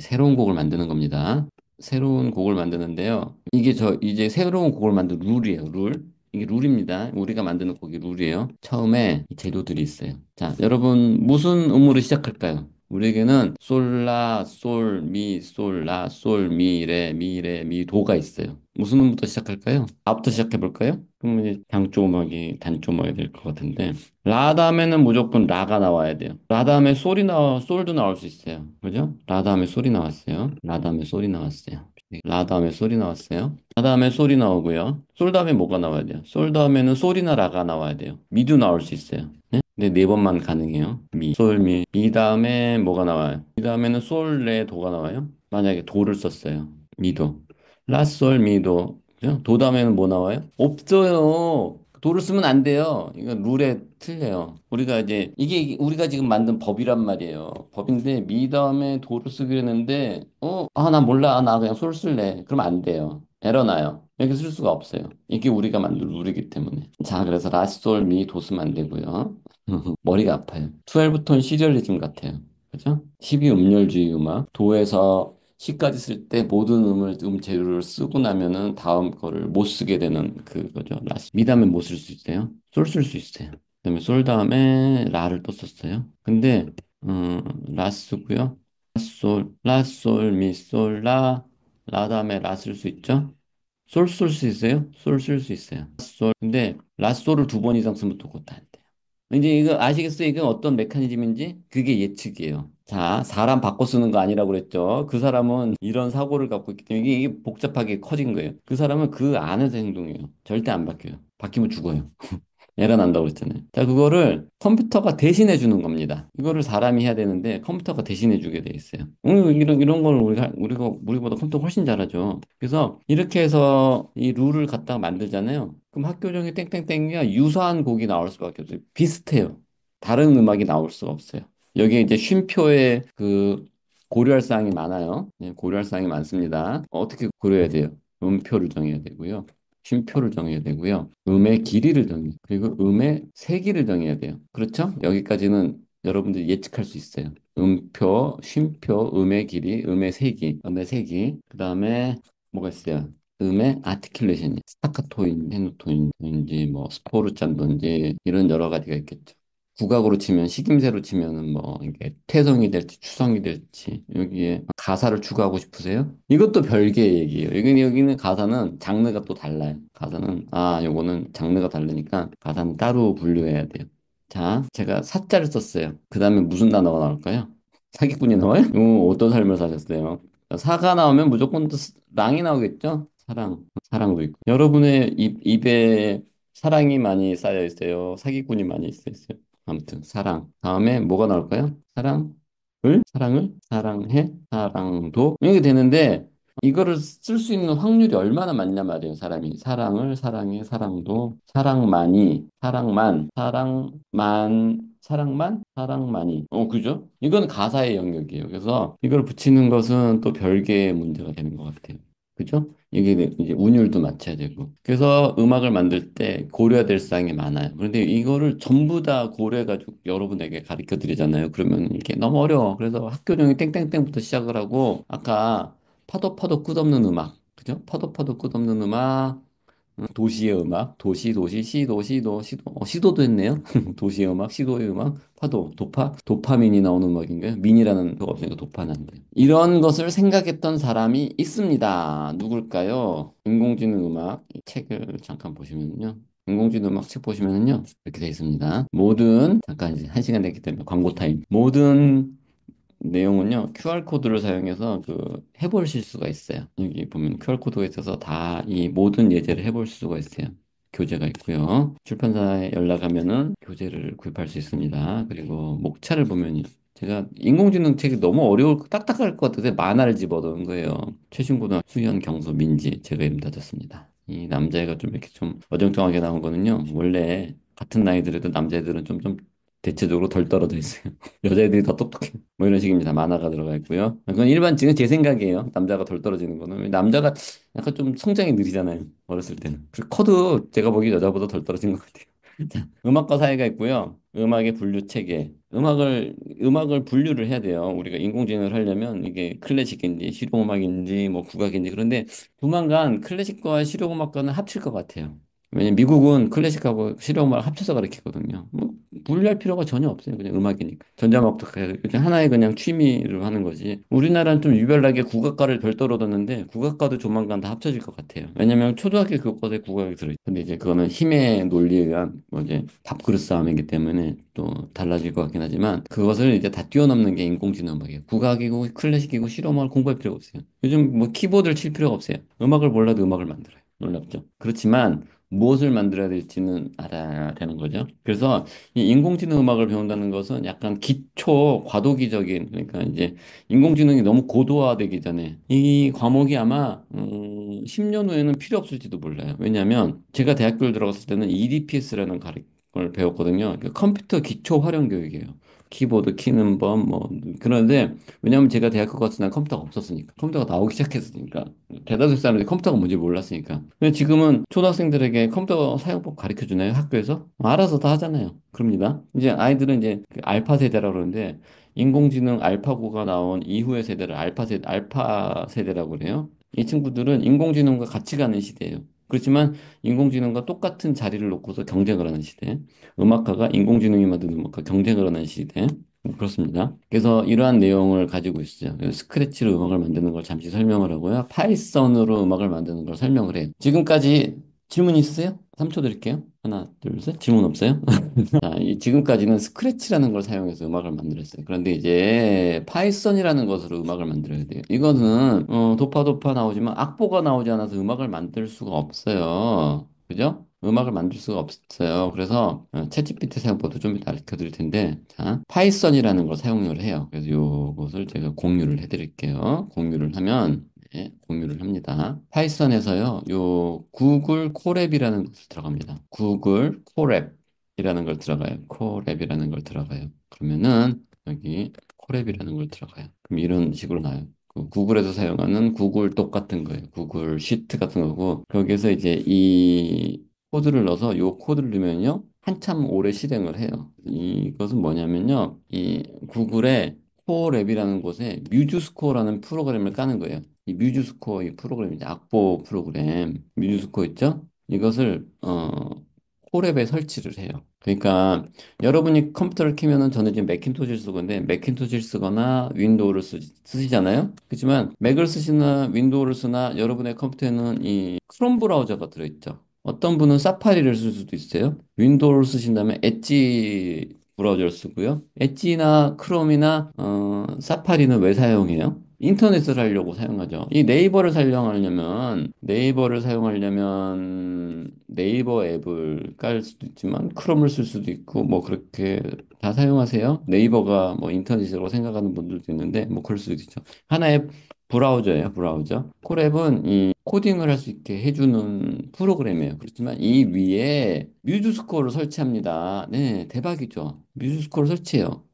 새로운 곡을 만드는 겁니다. 새로운 곡을 만드는데요. 이게 이제 새로운 곡을 만든 룰이에요. 룰. 이게 룰입니다. 우리가 만드는 곡이 룰이에요. 처음에 이 재료들이 있어요. 자, 여러분 무슨 음으로 시작할까요? 우리에게는 솔라, 솔, 미, 솔, 라, 솔, 미, 레, 미, 레, 미, 도가 있어요. 무슨 음부터 시작할까요? 아부터 시작해 볼까요? 그러면 이제 장조 음악이 단조 음악이 될 것 같은데 라 다음에는 무조건 라가 나와야 돼요. 라 다음에 솔이 나와 솔도 나올 수 있어요. 그죠? 라 다음에 솔이 나왔어요. 라 다음에 솔이 나왔어요. 라 다음에 솔이 나왔어요. 라 다음에 솔이 나오고요. 솔 다음에 뭐가 나와야 돼요? 솔 다음에는 솔이나 라가 나와야 돼요. 미도 나올 수 있어요. 네? 근데 네 번만 가능해요. 미, 솔, 미. 미 다음에 뭐가 나와요? 미 다음에는 솔, 레, 도가 나와요. 만약에 도를 썼어요. 미도. 라, 솔, 미, 도. 그죠? 도 다음에는 뭐 나와요? 없어요. 도를 쓰면 안 돼요. 이거 룰에 틀려요. 우리가 이제 이게 우리가 지금 만든 법이란 말이에요. 법인데 미 다음에 도를 쓰기로 했는데 나 몰라. 나 그냥 솔 쓸래. 그러면 안 돼요. 에러 나요. 이렇게 쓸 수가 없어요. 이게 우리가 만든 룰이기 때문에. 자, 그래서 라, 솔, 미, 도 쓰면 안 되고요. 머리가 아파요. 12톤 시리얼리즘 같아요. 그죠? 12 음열주의 음악. 도에서 시까지 쓸 때 모든 재료를 쓰고 나면은 다음 거를 못 쓰게 되는 그거죠. 라스. 미 다음에 못 쓸 수 있어요. 솔 쓸 수 있어요. 그다음에 솔 다음에 라를 또 썼어요. 근데 라 쓰고요. 라, 솔, 미, 솔, 라, 라 다음에 라 쓸 수 있죠? 솔 쓸 수 있어요? 솔 쓸 수 있어요. 솔. 근데 라, 솔을 두 번 이상 쓰면 또 그것도 안 돼요. 이제 이거 아시겠어요? 이건 어떤 메커니즘인지? 그게 예측이에요. 자, 사람 바꿔 쓰는 거 아니라고 그랬죠. 그 사람은 이런 사고를 갖고 있기 때문에 이게 복잡하게 커진 거예요. 그 사람은 그 안에서 행동해요. 절대 안 바뀌어요. 바뀌면 죽어요. 에러 난다고 그랬잖아요. 자, 그거를 컴퓨터가 대신해 주는 겁니다. 이거를 사람이 해야 되는데 컴퓨터가 대신해 주게 돼 있어요. 이런 걸 우리보다 컴퓨터가 훨씬 잘하죠. 그래서 이렇게 해서 이 룰을 갖다가 만들잖아요. 그럼 학교 중에 땡땡땡이야 유사한 곡이 나올 수밖에 없어요. 비슷해요. 다른 음악이 나올 수가 없어요. 여기에 이제 쉼표에 고려할 사항이 많아요. 네, 고려할 사항이 많습니다. 어떻게 고려해야 돼요? 음표를 정해야 되고요. 쉼표를 정해야 되고요. 음의 길이를 정해요. 그리고 음의 세기를 정해야 돼요. 그렇죠? 여기까지는 여러분들이 예측할 수 있어요. 음표, 쉼표, 음의 길이, 음의 세기, 음의 세기. 그 다음에 뭐가 있어요? 음의 아티큘레이션이 스타카토인, 테노토인인지 뭐 스포르짠도인지 이런 여러 가지가 있겠죠. 국악으로 치면 식임새로 치면은 뭐 이게 퇴성이 될지 추성이 될지 여기에 가사를 추가하고 싶으세요? 이것도 별개의 얘기예요. 여기는 가사는 장르가 또 달라요. 가사는 요거는 장르가 다르니까 가사는 따로 분류해야 돼요. 자, 제가 사자를 썼어요. 그 다음에 무슨 단어가 나올까요? 사기꾼이 나와요? 어떤 삶을 사셨어요? 사가 나오면 무조건 또 랑이 나오겠죠? 사랑도 있고. 여러분의 입에 사랑이 많이 쌓여 있어요. 사기꾼이 많이 있어 있어요. 아무튼 사랑. 다음에 뭐가 나올까요? 사랑을 사랑해 사랑도 이렇게 되는데 이거를 쓸 수 있는 확률이 얼마나 많냐 말이에요. 사람이 사랑을 사랑해 사랑도 사랑만이 그죠? 이건 가사의 영역이에요. 그래서 이걸 붙이는 것은 또 별개의 문제가 되는 것 같아요. 그죠? 이게 이제 운율도 맞춰야 되고. 그래서 음악을 만들 때 고려해야 될 사항이 많아요. 그런데 이거를 전부 다 고려해가지고 여러분에게 가르쳐 드리잖아요. 그러면 이게 너무 어려워. 그래서 학교 종이 땡땡땡부터 시작을 하고, 아까 파도 끝없는 음악. 그죠? 파도 끝없는 음악. 도시의 음악, 시도도 했네요. 도시의 음악, 시도의 음악, 도파민이 나오는 음악인가요? 민이라는 거가 없으니까 도파는 안 돼요. 이런 것을 생각했던 사람이 있습니다. 누굴까요? 인공지능 음악 이 책을 잠깐 보시면요. 인공지능 음악 책 보시면은요. 이렇게 되어 있습니다. 잠깐 이제 한 시간 됐기 때문에 광고 타임. 모든 내용은요, QR코드를 사용해서 해보실 수가 있어요. 여기 보면 QR코드가 있어서 다 이 모든 예제를 해볼 수가 있어요. 교재가 있고요. 출판사에 연락하면은 교재를 구입할 수 있습니다. 그리고 목차를 보면요. 제가 인공지능 책이 너무 딱딱할 것 같아서 만화를 집어넣은 거예요. 최신고등학교 수현, 경서, 민지 제가 이름 다졌습니다. 이 남자애가 좀 이렇게 좀 어정쩡하게 나온 거는요. 원래 같은 나이들에도 남자애들은 좀 대체적으로 덜 떨어져 있어요. 여자애들이 더 똑똑해. 뭐 이런 식입니다. 만화가 들어가 있고요. 그건 일반 지금 제 생각이에요. 남자가 덜 떨어지는 거는 남자가 약간 좀 성장이 느리잖아요. 어렸을 때는. 그리고 커도 제가 보기 여자보다 덜 떨어진 것 같아요. 자, 음악과 사회가 있고요. 음악의 분류 체계. 음악을 분류를 해야 돼요. 우리가 인공지능을 하려면 이게 클래식인지 실용음악인지 뭐 국악인지 그런데 조만간 클래식과 실용음악과는 합칠 것 같아요. 왜냐면 미국은 클래식하고 실용음악을 합쳐서 가르치거든요. 뭐 분리할 필요가 전혀 없어요. 그냥 음악이니까. 전자음악도 그냥 하나의 그냥 취미로 하는 거지. 우리나라는 좀 유별나게 국악과를 별도로 뒀는데 국악과도 조만간 다 합쳐질 것 같아요. 왜냐면 초등학교 교과서에 국악이 들어있어요. 근데 이제 그거는 힘의 논리에 의한 뭐 이제 밥그릇 싸움이기 때문에 또 달라질 것 같긴 하지만 그것을 이제 다 뛰어넘는 게 인공지능 음악이에요. 국악이고 클래식이고 실용음악을 공부할 필요가 없어요. 요즘 뭐 키보드를 칠 필요가 없어요. 음악을 몰라도 음악을 만들어요. 놀랍죠? 그렇지만 무엇을 만들어야 될지는 알아야 되는 거죠. 그래서 이 인공지능 음악을 배운다는 것은 약간 기초 과도기적인 그러니까 이제 인공지능이 너무 고도화되기 전에 이 과목이 아마 10년 후에는 필요 없을지도 몰라요. 왜냐하면 제가 대학교를 들어갔을 때는 EDPS라는 걸 배웠거든요. 그 컴퓨터 기초 활용 교육이에요. 키보드 키는 법 뭐 그런데 왜냐하면 제가 대학교 갔을 때는 컴퓨터가 없었으니까 컴퓨터가 나오기 시작했으니까 대다수 사람들이 컴퓨터가 뭔지 몰랐으니까 근데 지금은 초등학생들에게 컴퓨터 사용법 가르쳐 주나요? 학교에서? 알아서 다 하잖아요. 그럽니다. 이제 아이들은 이제 그 알파 세대라고 그러는데 인공지능 알파고가 나온 이후의 세대를 알파 세대라고 그래요. 이 친구들은 인공지능과 같이 가는 시대예요. 그렇지만 인공지능과 똑같은 자리를 놓고서 경쟁을 하는 시대. 음악가가 인공지능이 만든 음악과 경쟁을 하는 시대. 그렇습니다. 그래서 이러한 내용을 가지고 있어요. 그래서 스크래치로 음악을 만드는 걸 잠시 설명을 하고요. 파이썬으로 음악을 만드는 걸 설명을 해요. 지금까지 질문 있으세요? 3초 드릴게요. 하나, 둘, 셋. 질문 없어요? 자, 지금까지는 스크래치라는 걸 사용해서 음악을 만들었어요. 그런데 이제 파이썬이라는 것으로 음악을 만들어야 돼요. 이거는 도파도파 나오지만 악보가 나오지 않아서 음악을 만들 수가 없어요. 그죠? 음악을 만들 수가 없어요. 그래서 챗GPT 사용법도 좀 이따 알려 드릴 텐데, 자, 파이썬이라는 걸 사용을 해요. 그래서 요것을 제가 공유를 해드릴게요. 공유를 하면 네, 공유를 합니다. 파이썬에서요, 요 구글 콜앱이라는 것을 들어갑니다. 구글 콜앱이라는 걸 들어가요. 콜앱이라는 걸 들어가요. 그러면은 여기 콜앱이라는 걸 들어가요. 그럼 이런 식으로 나와요. 그 구글에서 사용하는 구글 똑같은 거예요. 구글 시트 같은 거고 거기에서 이제 이 코드를 넣어서 요 코드를 넣으면요 한참 오래 실행을 해요. 이것은 뭐냐면요 이 구글의 코랩이라는 곳에 뮤즈스코어라는 프로그램을 까는 거예요. 이 뮤즈스코어 이 프로그램 이제 악보 프로그램 뮤즈스코어 있죠? 이것을 콜앱에 설치를 해요. 그러니까 여러분이 컴퓨터를 켜면은 저는 지금 매킨토시를 쓰건데 매킨토시를 쓰거나 윈도우를 쓰시잖아요. 그렇지만 맥을 쓰시나 윈도우를 쓰나 여러분의 컴퓨터에는 이 크롬 브라우저가 들어있죠. 어떤 분은 사파리를 쓸 수도 있어요. 윈도우를 쓰신다면 엣지 브라우저를 쓰고요. 엣지나 크롬이나 사파리는 왜 사용해요? 인터넷을 하려고 사용하죠. 이 네이버를 사용하려면 네이버 앱을 깔 수도 있지만 크롬을 쓸 수도 있고 뭐 그렇게 다 사용하세요. 네이버가 뭐 인터넷이라고 생각하는 분들도 있는데 뭐 그럴 수도 있죠. 하나의 브라우저예요, 브라우저. 콜앱은 이 코딩을 할 수 있게 해주는 프로그램이에요. 그렇지만 이 위에 뮤즈스코어를 설치합니다. 네, 대박이죠. 뮤즈스코어를 설치해요.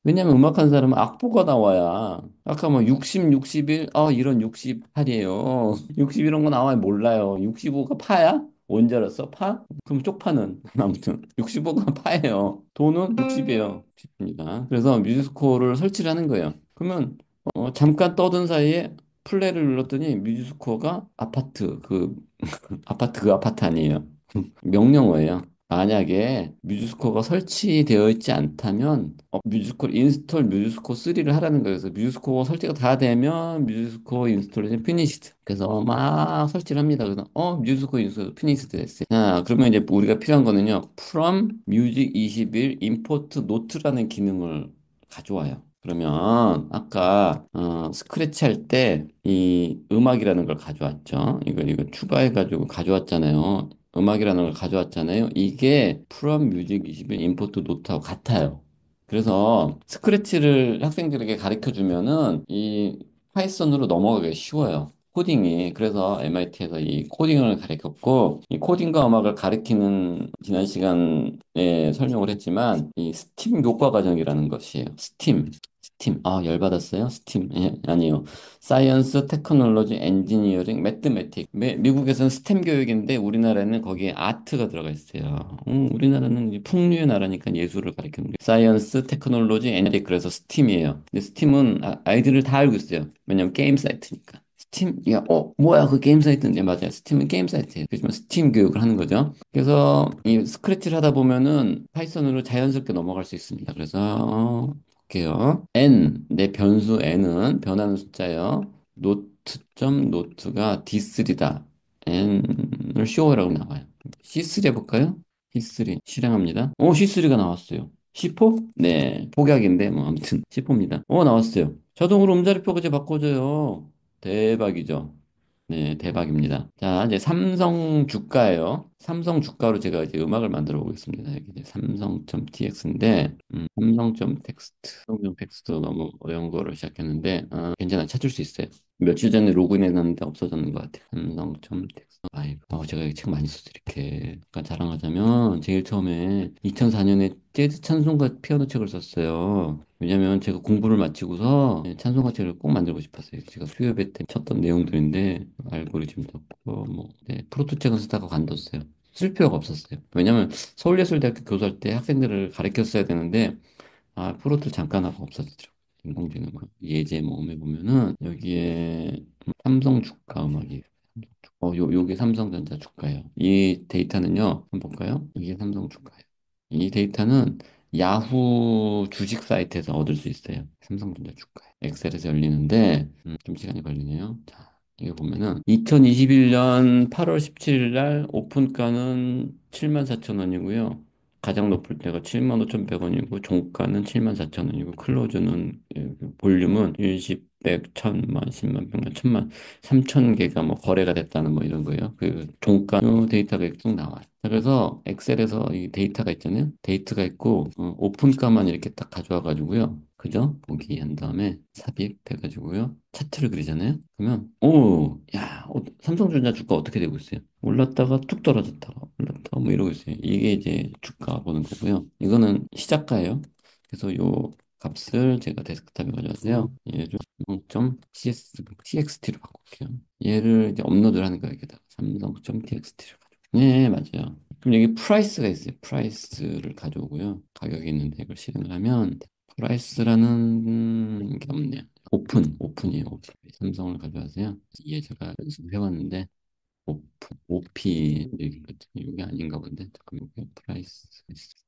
왜냐면 음악하는 사람은 악보가 나와야 아까 뭐 60, 61, 이런 68이에요. 60 이런 거 나와야 몰라요. 65가 파야? 뭔지 알았어? 파? 그럼 쪽파는 아무튼 65가 파예요. 돈은 60이에요. 60입니다. 그래서 뮤직스코어를 설치를 하는 거예요. 그러면 잠깐 떠든 사이에 플레이를 눌렀더니 뮤직스코어가 아파트 그 아파트 아니에요. 명령어예요. 만약에 뮤즈스코어가 설치되어 있지 않다면 뮤즈스코어 인스톨 뮤즈스코어 3를 하라는 거예요. 그래서 뮤즈스코어 설치가 다 되면 뮤즈스코어 인스톨레이션 피니시드. 그래서 막 설치를 합니다. 그래서 뮤즈스코어 인스톨 피니시드 됐어요. 자, 그러면 이제 우리가 필요한 거는요. from music 21 import note라는 기능을 가져와요. 그러면 아까 스크래치 할 때 이 음악이라는 걸 가져왔죠. 이거 추가해가지고 가져왔잖아요. 음악이라는 걸 가져왔잖아요. 이게 프롬 뮤직 21 임포트 노트하고 같아요. 그래서 스크래치를 학생들에게 가르쳐 주면은 이 파이썬으로 넘어가기 쉬워요. 코딩이. 그래서 MIT에서 이 코딩을 가르쳤고, 이 코딩과 음악을 가르치는 지난 시간에 설명을 했지만, 이 스팀 교과 과정이라는 것이에요. 스팀. 열받았어요? 스팀. 예, 아니요. 사이언스, 테크놀로지, 엔지니어링, 매트매틱. 미국에서는 스템 교육인데 우리나라에는 거기에 아트가 들어가 있어요. 우리나라는 이제 풍류의 나라니까 예술을 가르치는 게. 사이언스, 테크놀로지, 엔지니어링 그래서 스팀이에요. 근데 스팀은 아이들을 다 알고 있어요. 왜냐면 게임 사이트니까. 야, 뭐야, 그 게임 사이트인데, 맞아요. 스팀은 게임 사이트예요. 그렇지만 스팀 교육을 하는 거죠. 그래서 이 스크래치를 하다 보면은 파이썬으로 자연스럽게 넘어갈 수 있습니다. 그래서, 볼게요. 내 변수 n은 변하는 숫자예요. 노트가 D3다. n을 show 라고 나와요. C3 해볼까요? C3 실행합니다. C3가 나왔어요. C4? 네, 폭약인데 뭐 아무튼 C4입니다. 나왔어요. 자동으로 음자리표가 이제 바꿔줘요. 대박이죠. 네, 대박입니다. 자, 이제 삼성 주가예요. 삼성 주가로 제가 이제 음악을 만들어 보겠습니다. 여기 이제 삼성.tx인데, 삼성.텍스트 너무 어려운 거로 시작했는데, 괜찮아, 찾을 수 있어요. 며칠 전에 로그인했는데 없어졌는 것 같아요. 삼성.텍스트. 제가 이 책 많이 써서 이렇게 약간 자랑하자면, 제일 처음에 2004년에 재즈 찬송가 피아노 책을 썼어요. 왜냐면 제가 공부를 마치고서 찬송가 책을 꼭 만들고 싶었어요. 제가 수요예배 때 쳤던 내용들인데 알고리즘도 없고 프로토 책은 쓰다가 관뒀어요. 쓸 필요가 없었어요. 왜냐면 서울예술대학교 교수할 때 학생들을 가르쳤어야 되는데 프로토 잠깐 하고 없어지더라고요. 인공지능 예제 모음에 보면은 여기에 삼성 주가 음악이 요게 삼성전자 주가예요. 이 데이터는요, 한번 볼까요? 이게 삼성 주가예요. 이 데이터는 야후 주식 사이트에서 얻을 수 있어요. 삼성전자 주가. 엑셀에서 열리는데, 좀 시간이 걸리네요. 자, 이거 보면은, 2021년 8월 17일 날 오픈가는 74,000원이고요. 가장 높을 때가 75,100원이고, 종가는 74,000원이고, 클로즈는, 볼륨은 10, 100, 1000만, 10만, 100만, 1000만, 3,000개가 뭐 거래가 됐다는 뭐 이런 거예요. 그 종가 요 데이터가 쭉 나와요. 그래서 엑셀에서 이 데이터가 있잖아요. 데이터가 있고 오픈가만 이렇게 딱 가져와 가지고요. 그죠? 보기 한 다음에 삽입해가지고요. 차트를 그리잖아요. 그러면 삼성전자 주가 어떻게 되고 있어요? 올랐다가 툭 떨어졌다가 올랐다가 뭐 이러고 있어요. 이게 이제 주가 보는 거고요. 이거는 시작가예요. 그래서 요 값을 제가 데스크탑에 가져왔어요. 얘를 0.txt로 바꿀게요. 얘를 이제 업로드를 하는 거예요. 여기다가 삼성.txt를 가져. 네, 맞아요. 그럼 여기 프라이스가 있어요. 프라이스를 가져오고요. 가격이 있는데 이걸 실행을 하면 프라이스라는 게 없네요. 오픈이에요. 오픈. 삼성을 가져와서요. 이게 제가 연습을 해봤는데 오픈, OP 이게 아닌가 본데 잠깐만 프라이스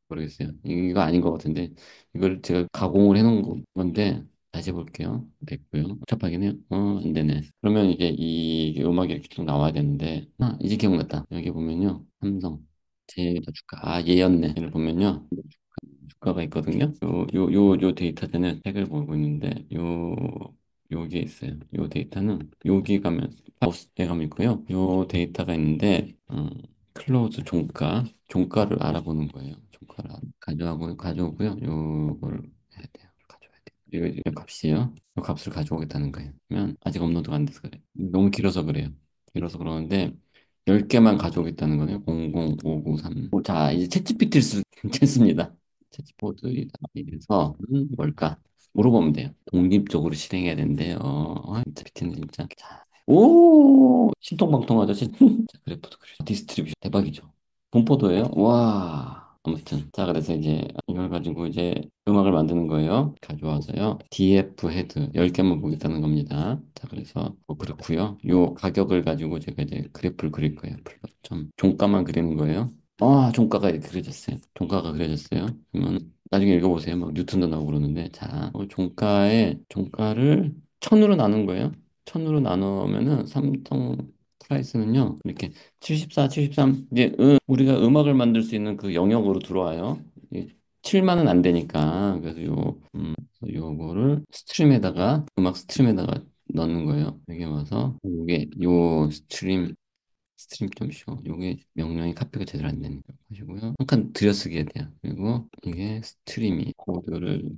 모르겠어요. 이거 아닌 것 같은데 이걸 제가 가공을 해놓은 건데 다시 볼게요. 됐고요. 복잡하긴 해요. 안 되네. 그러면 이제 이 음악이 이렇게 쭉 나와야 되는데 이제 기억났다. 여기 보면요. 삼성 제 주가 얘였네. 얘를 보면요. 주가가 있거든요. 요 데이터들은 책을 보고 있는데 요게 있어요. 요 데이터는 여기 가면 마우스에 가면 있고요. 요 데이터가 있는데 클로즈 종가를 알아보는 거예요. 가져오고요. 요걸 해야 돼요. 가져와야 돼요. 이거 값이에요. 이 값을 가져오겠다는 거예요. 그러면 아직 업로드가 안 돼서 그래. 너무 길어서 그래요. 길어서 그러는데 10개만 가져오겠다는 거네요. 00593. 자, 이제 챗GPT를 괜찮습니다. 챗GPT다. 이래서 뭘까? 물어보면 돼요. 독립적으로 실행해야 되는데요. 챗GPT는 진짜 신통방통하죠. 자, 그래프도 그래. 디스트리뷰션 대박이죠. 분포도예요? 와. 아무튼 자 그래서 이제 이걸 가지고 이제 음악을 만드는 거예요. 가져와서요. DF 헤드 10개만 보겠다는 겁니다. 자 그래서 그렇고요. 요 가격을 가지고 제가 이제 그래프를 그릴 거예요. 플롯 종가만 그리는 거예요. 종가가 이렇게 그려졌어요. 종가가 그려졌어요. 그러면 나중에 읽어보세요. 막 뉴턴도 나오고 그러는데 자 종가를 천으로 나눈 거예요. 천으로 나누면은 삼성 프라이스는요. 이렇게 74, 73 이제 우리가 음악을 만들 수 있는 그 영역으로 들어와요. 7만은 안 되니까 그래서 요거를 음악 스트림에다가 넣는 거예요. 여기 와서 요게 요 스트림 좀 쉬워. 요게 명령이 카피가 제대로 안 되는 거 하시고요. 한 칸 들여쓰기 해야 돼요. 그리고 이게 스트림이 코드를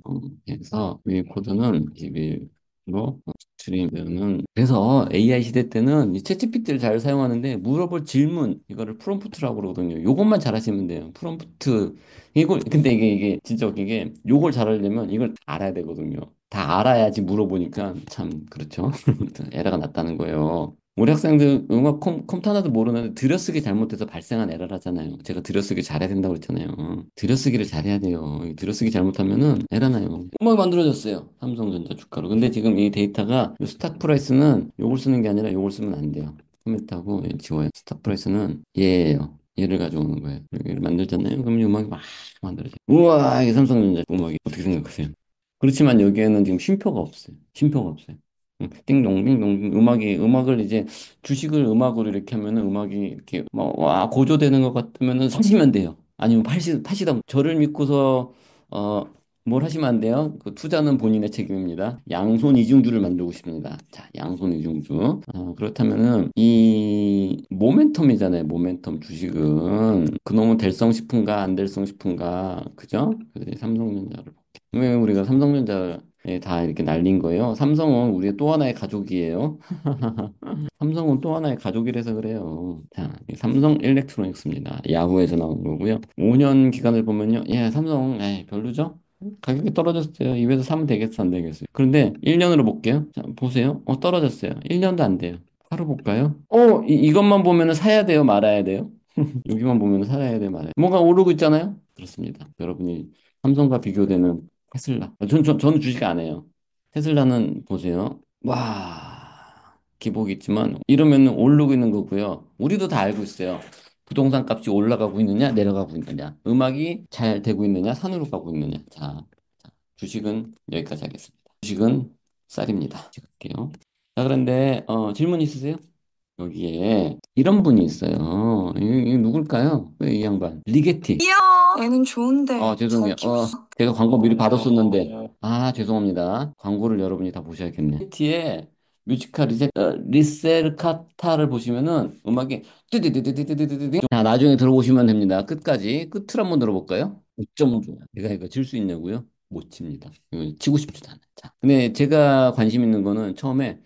해서 이 코드는 21로 스트림은 그래서 AI 시대 때는 이 챗GPT를 잘 사용하는데 물어볼 질문 이거를 프롬프트라고 그러거든요. 요것만 잘하시면 돼요. 프롬프트 이걸 근데 이게 진짜 웃긴 게 요걸 잘하려면 이걸 다 알아야 되거든요. 다 알아야지 물어보니까 참 그렇죠. 에러가 났다는 거예요. 우리 학생들 음악 컴퓨터 하나도 모르는데 들여쓰기 잘못해서 발생한 에러라잖아요. 제가 들여쓰기 잘해야 된다고 그랬잖아요. 들여쓰기를 잘해야 돼요. 이 들여쓰기 잘못하면은 에러나요. 음악이 만들어졌어요. 삼성전자 주가로. 근데 지금 이 데이터가 이 스탁 프라이스는 요걸 쓰는 게 아니라 요걸 쓰면 안 돼요. 컴퓨터하고 지워요. 스탁 프라이스는 얘예요. 얘를 가져오는 거예요. 얘를 만들잖아요. 그러면 이 음악이 막 만들어져요. 우와, 이게 삼성전자 음악이 어떻게 생각하세요? 그렇지만 여기에는 지금 쉼표가 없어요. 쉼표가 없어요. 띵동 띵동 음악을 이제 주식을 음악으로 이렇게 하면은 음악이 이렇게 와 고조되는 것 같으면은 사시면 돼요. 아니면 파시다 저를 믿고서 어 뭘 하시면 안 돼요. 그 투자는 본인의 책임입니다. 양손 이중주를 만들고 싶습니다. 자, 양손 이중주. 그렇다면은 이 모멘텀이잖아요. 모멘텀 주식은 그놈은 될성 싶은가 안 될성 싶은가 그죠? 그래서 이 삼성전자를 왜 우리가 삼성전자에 다 이렇게 날린 거예요? 삼성은 우리의 또 하나의 가족이에요. 삼성은 또 하나의 가족이라서 그래요. 자, 이 삼성 일렉트로닉스입니다. 야후에서 나온 거고요. 5년 기간을 보면요. 예, 삼성, 에이, 별로죠? 가격이 떨어졌어요. 입에서 사면 되겠어, 안 되겠어요? 그런데 1년으로 볼게요. 자, 보세요. 떨어졌어요. 1년도 안 돼요. 하루 볼까요? 이것만 보면은 사야 돼요, 말아야 돼요? 여기만 보면 살아야 돼 말아요. 뭐가 오르고 있잖아요. 그렇습니다. 여러분이 삼성과 비교되는 테슬라. 저는 주식 안 해요. 테슬라는 보세요. 와, 기복이 있지만 이러면 오르고 있는 거고요. 우리도 다 알고 있어요. 부동산 값이 올라가고 있느냐, 내려가고 있느냐, 음악이 잘 되고 있느냐, 산으로 가고 있느냐. 자, 주식은 여기까지 하겠습니다. 주식은 쌀입니다. 찍을게요. 자, 그런데 질문 있으세요? 여기에 이런 분이 있어요. 이 누굴까요? 이 양반. 리게티. 이야, 애는 좋은데 죄송해요. 잘 키웠어. 제가 광고 미리 받았었는데. 죄송합니다. 광고를 여러분이 다 보셔야겠네. 리게티의 뮤지컬 리셀카타를 보시면은 음악이 뚜디디디디디디디디. 자, 나중에 들어보시면 됩니다. 끝까지. 끝을 한번 들어볼까요? 5점 좋아요. 내가 이거 질 수 있냐고요? 못 칩니다. 이거 치고 싶지도 않아요. 자, 근데 제가 관심 있는 거는 처음에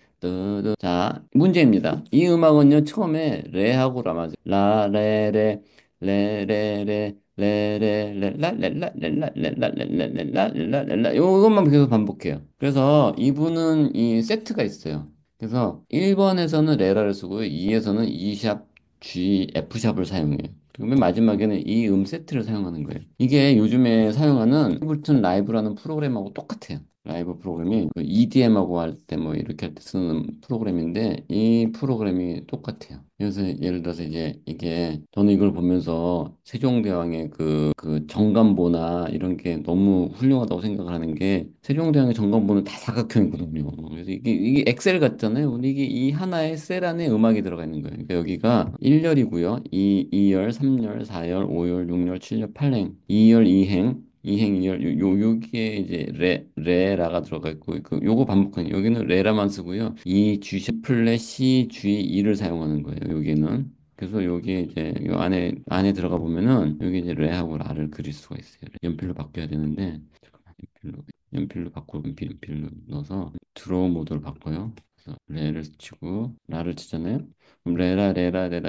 자, 문제입니다. 이 음악은요, 처음에 레하고 라마즈, 라, 레, 레, 레, 레, 레, 레, 레, 레, 라, 레, 라, 레, 라, 레, 라, 레, 라, 레, 라, 레, 라, 레, 라. 요것만 계속 반복해요. 그래서 이분은 이 세트가 있어요. 그래서 1번에서는 레라를 쓰고요. 2에서는 E샵, G, F샵을 사용해요. 그러면 마지막에는 이 세트를 사용하는 거예요. 이게 요즘에 사용하는 에이블튼 라이브라는 프로그램하고 똑같아요. 라이브 프로그램이 EDM하고 할 때 뭐 이렇게 할 때 쓰는 프로그램인데 이 프로그램이 똑같아요. 그래서 예를 들어서 이제 이게 저는 이걸 보면서 세종대왕의 그 정관보나 이런 게 너무 훌륭하다고 생각을 하는 게 세종대왕의 정관보는 다 사각형이거든요. 그래서 이게 엑셀 같잖아요. 근데 이게 이 하나의 셀 안에 음악이 들어가 있는 거예요. 그러니까 여기가 1열이고요. 2열, 3열, 4열, 5열, 6열, 7열, 8행, 2열, 2행, 이행이열 여기에 이제 레라가 들어가 있고 요거 반복하는 여기는 레라만 쓰고요. 이 G 플랫 C G E를 사용하는 거예요. 여기는 그래서 여기 이제 요 안에 들어가 보면은 여기 이제 레하고 라를 그릴 수가 있어요. 연필로 바뀌어야 되는데 잠깐만 연필로 바꾸고 연필로 넣어서 드로우 모드로 바꿔요. 그래서 레를 치고 라를 치잖아요. 그럼 레라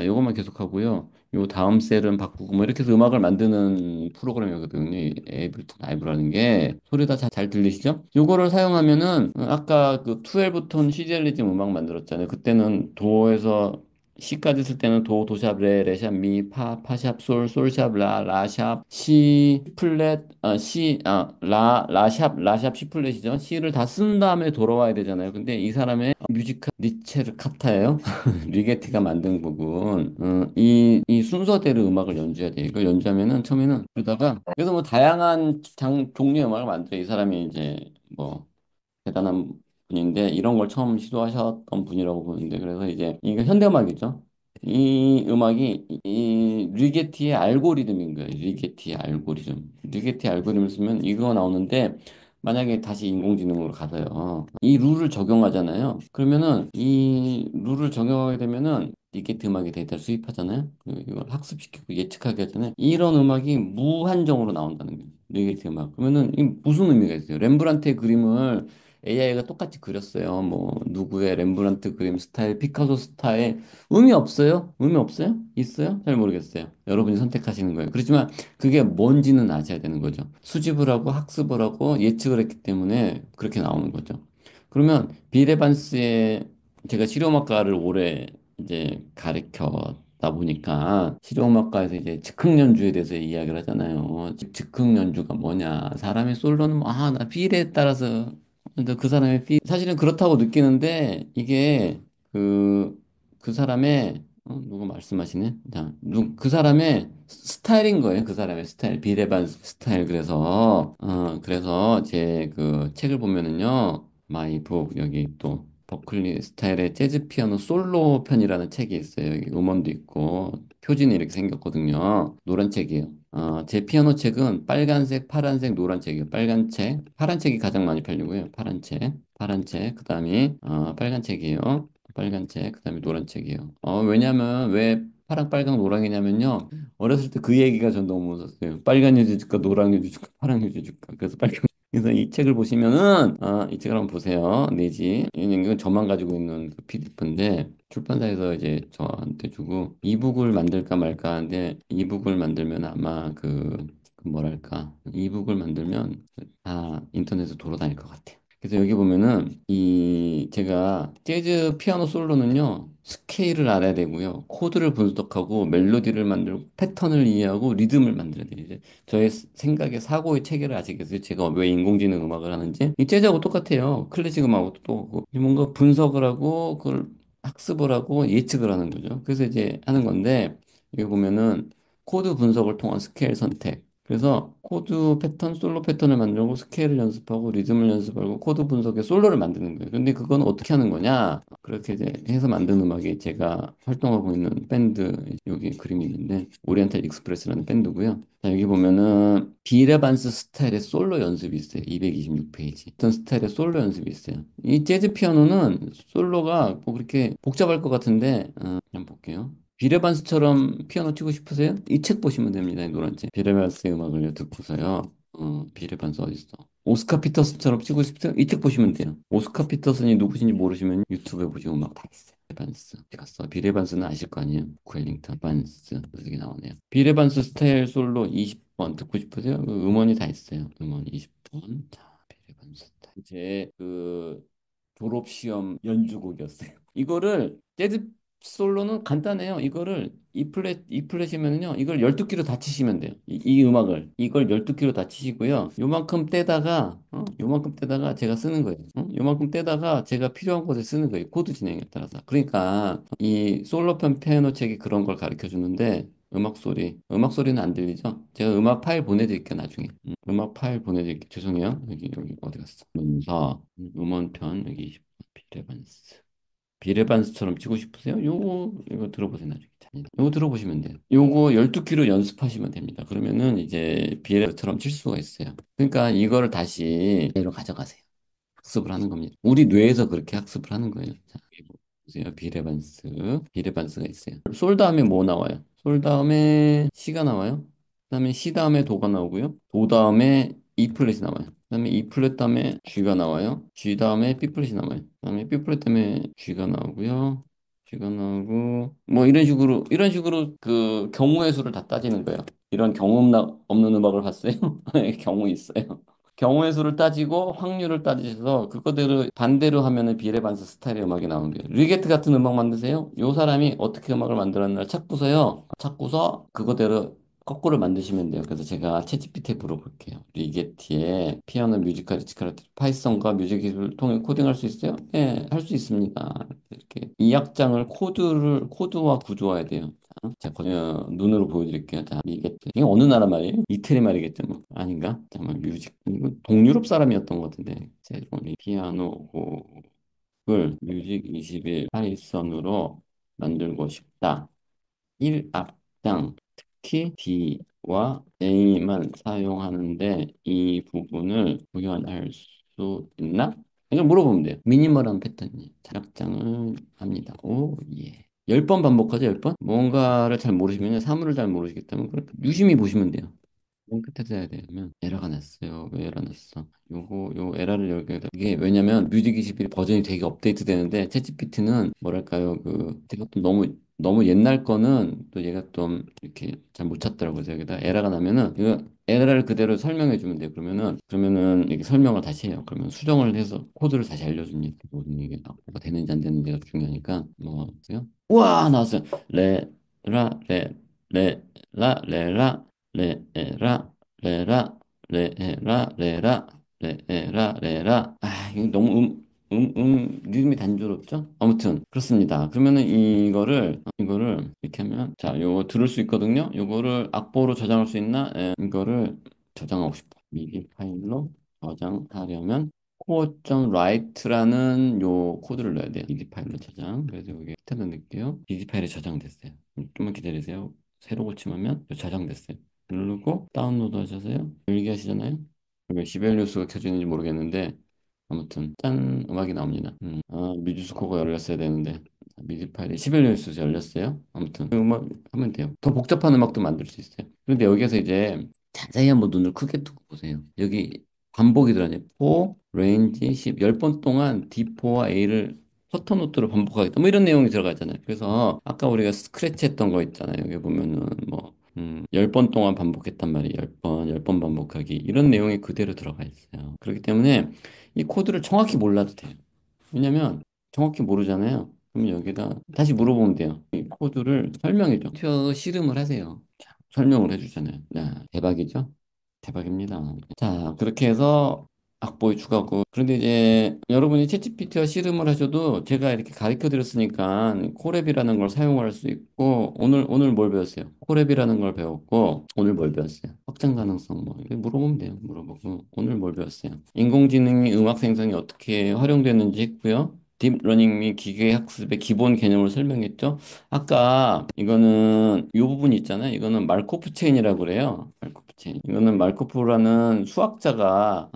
요것만 계속 하고요. 요 다음 셀은 바꾸고 뭐 이렇게 해서 음악을 만드는 프로그램이거든요. 이 에이블턴 라이브라는 게 소리 다 잘 들리시죠? 요거를 사용하면은 아까 그 12톤 시젤리즘 음악 만들었잖아요. 그때는 도에서 C까지 쓸 때는 도샵, 레샵, 파샵, 솔샵, 라샵, C 플랫, 라샵, C 플랫이죠. C를 다 쓴 다음에 돌아와야 되잖아요. 근데 이 사람의 뮤지컬 니체르 카타예요. 리게티가 만든 부분, 이 순서대로 음악을 연주해야 돼요. 이걸 연주하면은 처음에는 그러다가 그래서 뭐 다양한 종류의 음악을 만들어요. 이 사람이 이제 뭐 대단한 분인데 이런 걸 처음 시도하셨던 분이라고 보는데 그래서 이제 이게 현대음악이죠. 이 음악이 이 리게티의 알고리즘인 거예요. 리게티의 알고리즘. 리게티의 알고리즘을 쓰면 이거 나오는데 만약에 다시 인공지능으로 가서요. 이 룰을 적용하잖아요. 그러면은 이 룰을 적용하게 되면은 리게티 음악의 데이터를 수입하잖아요. 이걸 학습시키고 예측하게 하잖아요. 이런 음악이 무한정으로 나온다는 거예요. 리게티 음악. 그러면은 이 무슨 의미가 있어요? 렘브란트의 그림을 AI가 똑같이 그렸어요. 뭐 누구의 렘브란트 그림 스타일, 피카소 스타일 의미 없어요? 의미 없어요? 있어요? 잘 모르겠어요. 여러분이 선택하시는 거예요. 그렇지만 그게 뭔지는 아셔야 되는 거죠. 수집을 하고 학습을 하고 예측을 했기 때문에 그렇게 나오는 거죠. 그러면 빌 에반스의 제가 실용음악가를 오래 이제 가르쳤다 보니까 실용음악가에서 이제 즉흥 연주에 대해서 이야기를 하잖아요. 즉흥 연주가 뭐냐? 사람의 솔로는 나 필에 따라서 근데 그 사람의 필 사실은 그렇다고 느끼는데 이게 그 그 사람의 누구 말씀하시네? 자, 그 사람의 스타일인 거예요. 그 사람의 스타일, 비레반 스타일. 그래서 제 그 책을 보면은요. 마이북 여기 또 버클리 스타일의 재즈 피아노 솔로 편이라는 책이 있어요. 여기 음원도 있고 표지는 이렇게 생겼거든요. 노란 책이에요. 제 피아노 책은 빨간색, 파란색, 노란 책이에요. 빨간 책, 파란 책이 가장 많이 팔리고요. 파란 책, 그다음이 빨간 책이에요. 빨간 책, 그다음에 노란 책이에요. 왜냐면 왜 파랑, 빨강, 노랑이냐면요. 어렸을 때 그 얘기가 전 너무 무서웠어요. 빨간 유주 줄까, 노랑 유주 줄까, 파랑 유주 줄까. 그래서 이 책을 보시면은 이 책을 한번 보세요. 내지 이건 저만 가지고 있는 그 PDF인데 출판사에서 이제 저한테 주고 이북을 만들까 말까 하는데 이북을 만들면 아마 그 뭐랄까 이북을 만들면 다 인터넷에 돌아다닐 것 같아요. 그래서 여기 보면은 이 제가 재즈 피아노 솔로는요 스케일을 알아야 되고요 코드를 분석하고 멜로디를 만들고 패턴을 이해하고 리듬을 만들어야 돼요. 이제 저의 생각의 사고의 체계를 아시겠어요? 제가 왜 인공지능 음악을 하는지 이 재즈하고 똑같아요. 클래식 음악하고 똑같고 뭔가 분석을 하고 그걸 학습을 하고 예측을 하는 거죠. 그래서 이제 하는 건데 여기 보면은 코드 분석을 통한 스케일 선택. 그래서 코드 패턴, 솔로 패턴을 만들고 스케일을 연습하고 리듬을 연습하고 코드 분석에 솔로를 만드는 거예요. 근데 그건 어떻게 하는 거냐? 그렇게 이제 해서 만든 음악이 제가 활동하고 있는 밴드 여기 그림이 있는데 오리엔탈 익스프레스라는 밴드고요. 자, 여기 보면은 비레반스 스타일의 솔로 연습이 있어요. 226페이지. 어떤 스타일의 솔로 연습이 있어요. 이 재즈 피아노는 솔로가 뭐 그렇게 복잡할 것 같은데 그냥 볼게요. 비레반스처럼 피아노 치고 싶으세요? 이 책 보시면 됩니다. 이 노란 책. 비레반스의 음악을 듣고서요. 비레반스 어디 있어? 오스카 피터슨처럼 치고 싶으세요? 이 책 보시면 돼요. 오스카 피터슨이 누구신지 모르시면 유튜브에 보시면 음악 다 있어요. 비레반스 어디 갔어? 비레반스는 아실 거 아니에요? 웰링턴 반스 이렇게 나오네요. 비레반스 스타일 솔로 20번 듣고 싶으세요? 음원이 다 있어요. 음원 20번. 자, 비레반스 스타일. 제 졸업 시험 연주곡이었어요. 이거를 재즈 솔로는 간단해요. 이거를 이 플랫이면요. 이걸 12키로 다 치시면 돼요. 이 음악을 이걸 12키로 다 치시고요. 요만큼 떼다가 제가 쓰는 거예요. 요만큼 떼다가 제가 필요한 곳에 쓰는 거예요. 코드 진행에 따라서. 그러니까 이 솔로편 피아노 책이 그런 걸 가르쳐 주는데 음악 소리는 안 들리죠? 제가 음악 파일 보내드릴게요, 나중에. 음악 파일 보내드릴게요. 죄송해요. 여기 어디 갔어? 문서, 음원편, 여기 20번, 비레반스처럼 치고 싶으세요? 이거 들어보세요, 나중에. 요거 들어보시면 돼요. 요거 12키로 연습하시면 됩니다. 그러면은 이제 비레처럼 칠 수가 있어요. 그러니까 이거를 다시 얘로 가져가세요. 학습을 하는 겁니다. 우리 뇌에서 그렇게 학습을 하는 거예요. 자, 여기 보세요. 비레반스가 있어요. 솔 다음에 뭐 나와요? 솔 다음에 시가 나와요. 그다음에 시 다음에 도가 나오고요. 도 다음에 E 플랫이 나와요. 그다음에 E 플랫 다음에 G가 나와요. G 다음에 B 플랫이 나와요. 그다음에 B 플랫 다음에 G가 나오고요. G가 나오고 뭐 이런 식으로 그 경우의 수를 다 따지는 거예요. 이런 경험 없는 음악을 봤어요? 경우 있어요. 경우의 수를 따지고 확률을 따지셔서 그거대로 반대로 하면은 비례반사 스타일의 음악이 나오는 거예요. 리게트 같은 음악 만드세요? 요 사람이 어떻게 음악을 만들었나 찾고서 그거대로 거꾸로 만드시면 돼요. 그래서 제가 챗GPT에 물어볼게요. 리게티의 피아노 뮤지컬 리치카르트 파이썬과 뮤직 기술을 통해 코딩할 수 있어요? 네, 할 수 있습니다. 이렇게 이 악장을 코드와 구조화해야 돼요. 자, 눈으로 보여드릴게요. 자, 이게 어느 나라 말이에요? 이태리 말이겠죠, 뭐. 아닌가? 잠깐만, 이거 동유럽 사람이었던 것 같은데. 세로니 피아노 곡을 뮤직 21 파이썬으로 만들고 싶다. 1악장, 특히 D와 A만 사용하는데 이 부분을 구현할 수 있나? 이걸 물어보면 돼요. 미니멀한 패턴이 자락장을 합니다. 오, 예. 10번 반복하죠, 10번? 뭔가를 잘 모르시면, 사물을 잘 모르시기 때문에 그렇게 유심히 보시면 돼요. 맨 끝에서 해야 되면 에러가 났어요. 왜 에러 났어? 요 에러를 여기다 이게 왜냐면 뮤직 21 버전이 되게 업데이트 되는데 챗GPT는 뭐랄까요? 제가 또 너무 너무 옛날 거는 또 얘가 좀 이렇게 잘 못 찾더라고요. 그래서 여기다 에러가 나면은 이거 에러를 그대로 설명해 주면 돼요. 그러면은 이렇게 설명을 다시 해요. 그러면 수정을 해서 코드를 다시 알려줍니다. 모든 이게 뭐가 되는지 안 되는지가 중요하니까 뭐 어요 우와 나왔어요. 레라 레라 레라 레라 레라 레라 이거 너무 리듬이 단조롭죠? 아무튼 그렇습니다. 그러면은 이거를 이렇게 하면 자, 요거 들을 수 있거든요. 요거를 악보로 저장할 수 있나? 이거를 저장하고 싶다. 미디 파일로 저장하려면 core.write라는 요 코드를 넣어야 돼요. 미디 파일로 저장. 그래서 여기 히트를 넣을게요. 미디 파일이 저장됐어요. 좀만 기다리세요. 새로 고침하면 저장됐어요. 누르고 다운로드 하셔서요. 열기 하시잖아요. 왜 시벨리우스가 켜져 있는지 모르겠는데 아무튼 짠 음악이 나옵니다. 뮤직 스코어가 열렸어야 되는데 미디 파일에 시벨리우스 열렸어요. 아무튼 그 음악 하면 돼요. 더 복잡한 음악도 만들 수 있어요. 그런데 여기서 이제 자세히 한번 눈을 크게 뜨고 보세요. 여기 반복이 들어가요. 4, 레인지 10, 10번 동안 D4와 A를 쿼터 노트로 반복하겠다. 뭐 이런 내용이 들어가 있잖아요. 그래서 아까 우리가 스크래치 했던 거 있잖아요. 여기 보면은 뭐 10번 동안 반복했단 말이에요. 10번 반복하기. 이런 내용이 그대로 들어가 있어요. 그렇기 때문에 이 코드를 정확히 몰라도 돼요. 왜냐면 정확히 모르잖아요. 그럼 여기다 다시 물어보면 돼요. 이 코드를 설명해줘. 표 실음을 하세요. 자, 설명을 해주잖아요. 야, 대박이죠? 대박입니다. 자, 그렇게 해서 악보에 추가고. 그런데 이제 여러분이 챗GPT와 씨름을 하셔도 제가 이렇게 가르쳐 드렸으니까 코랩이라는 걸 사용할 수 있고, 오늘 뭘 배웠어요? 코랩이라는 걸 배웠고, 오늘 뭘 배웠어요? 확장 가능성 뭐, 이거 물어보면 돼요. 물어보고. 오늘 뭘 배웠어요? 인공지능이 음악 생성이 어떻게 활용되는지 했고요. 딥러닝 및 기계학습의 기본 개념을 설명했죠. 아까 이거는 이 부분 있잖아요. 이거는 말코프 체인이라고 그래요. 말코프 체인. 이거는 말코프라는 수학자가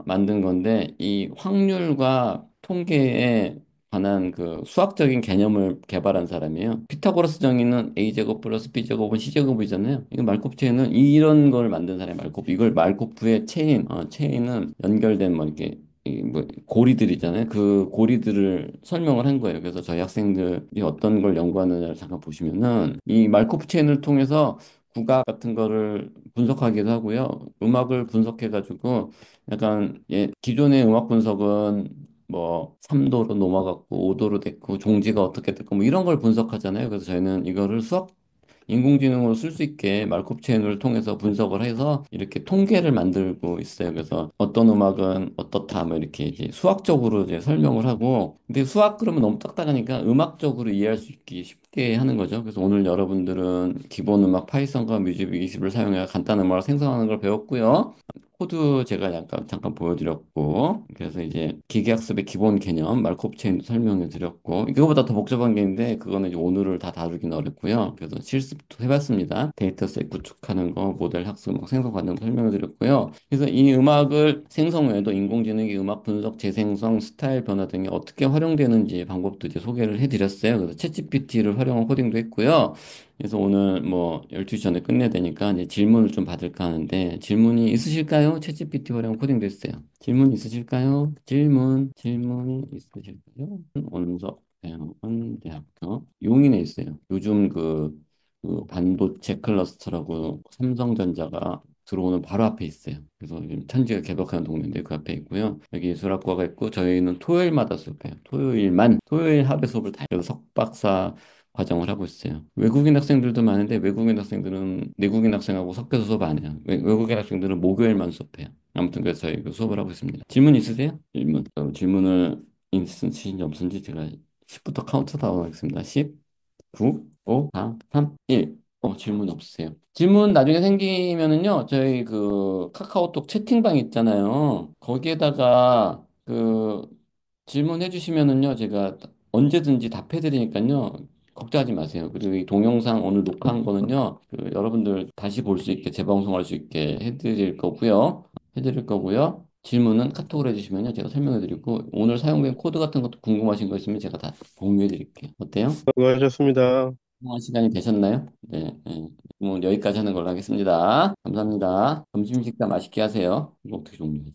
만든 건데 이 확률과 통계에 관한 그 수학적인 개념을 개발한 사람이에요. 피타고라스 정의는 a제곱 플러스 b제곱은 c제곱이잖아요. 이거 말코프 체인은 이런 걸 만든 사람이 말코프. 이걸 말코프의 체인은 연결된 뭐 이렇게 이뭐 고리들이잖아요. 그 고리들을 설명을 한 거예요. 그래서 저희 학생들이 어떤 걸 연구하느냐를 잠깐 보시면은 이 말코프 체인을 통해서 국악 같은 거를 분석하기도 하고요. 음악을 분석해가지고 약간 기존의 음악 분석은 뭐 3도로 넘어갔고 5도로 됐고 종지가 어떻게 됐고 뭐 이런 걸 분석하잖아요. 그래서 저희는 이거를 수학 인공지능으로 쓸 수 있게 말코프 체인을 통해서 분석을 해서 이렇게 통계를 만들고 있어요. 그래서 어떤 음악은 어떻다 뭐 이렇게 이제 수학적으로 이제 설명을 하고 근데 수학 그러면 너무 딱딱하니까 음악적으로 이해할 수 있게 쉽게 하는 거죠. 그래서 오늘 여러분들은 기본 음악 파이썬과 뮤직 20을 사용해 간단한 음악을 생성하는 걸 배웠고요. 코드 제가 약간 잠깐 보여드렸고 그래서 이제 기계학습의 기본 개념 말코프 체인도 설명해 드렸고 이거보다 더 복잡한 게 있는데 그거는 이제 오늘을 다 다루기는 어렵고요. 그래서 실습도 해봤습니다. 데이터셋 구축하는 거 모델 학습 막 생성 과정 설명해 드렸고요. 그래서 이 음악을 생성 외에도 인공지능이 음악 분석 재생성 스타일 변화 등이 어떻게 활용되는지 방법도 이제 소개를 해드렸어요. 그래서 챗GPT를 활용한 코딩도 했고요. 그래서 오늘 뭐 12시 전에 끝내야 되니까 이제 질문을 좀 받을까 하는데 질문이 있으실까요? 챗GPT 활용 코딩 됐어요. 질문 있으실까요? 질문이 있으실까요? 원석 대학원 대학교 용인에 있어요. 요즘 그 반도체 클러스터라고 삼성전자가 들어오는 바로 앞에 있어요. 그래서 지금 천지가 개벽하는 동네인데 그 앞에 있고요. 여기 예술학과가 있고 저희는 토요일마다 수업해요. 토요일 하루에 수업을 다 해서 석박사 과정을 하고 있어요. 외국인 학생들도 많은데 외국인 학생들은 내국인 학생하고 섞여서 수업 안 해요. 외국인 학생들은 목요일만 수업해요. 아무튼 그래서 저희 그 수업을 하고 있습니다. 질문 있으세요? 질문을 있으신지 없으신지 제가 10부터 카운트다운 하겠습니다. 10, 9, 5, 4, 3, 1. 질문 없으세요. 질문 나중에 생기면은요, 저희 그 카카오톡 채팅방 있잖아요. 거기에다가 그 질문해 주시면은요, 제가 언제든지 답해 드리니까요. 걱정하지 마세요. 그리고 이 동영상 오늘 녹화한 거는요, 그 여러분들 다시 볼 수 있게 재방송할 수 있게 해드릴 거고요. 질문은 카톡으로 해주시면요, 제가 설명해 드리고 오늘 사용된 코드 같은 것도 궁금하신 거 있으면 제가 다 공유해 드릴게요. 어때요? 수고하셨습니다. 시간이 되셨나요? 네, 네. 그럼 여기까지 하는 걸로 하겠습니다. 감사합니다. 점심 식사 맛있게 하세요. 이거 어떻게 종료해?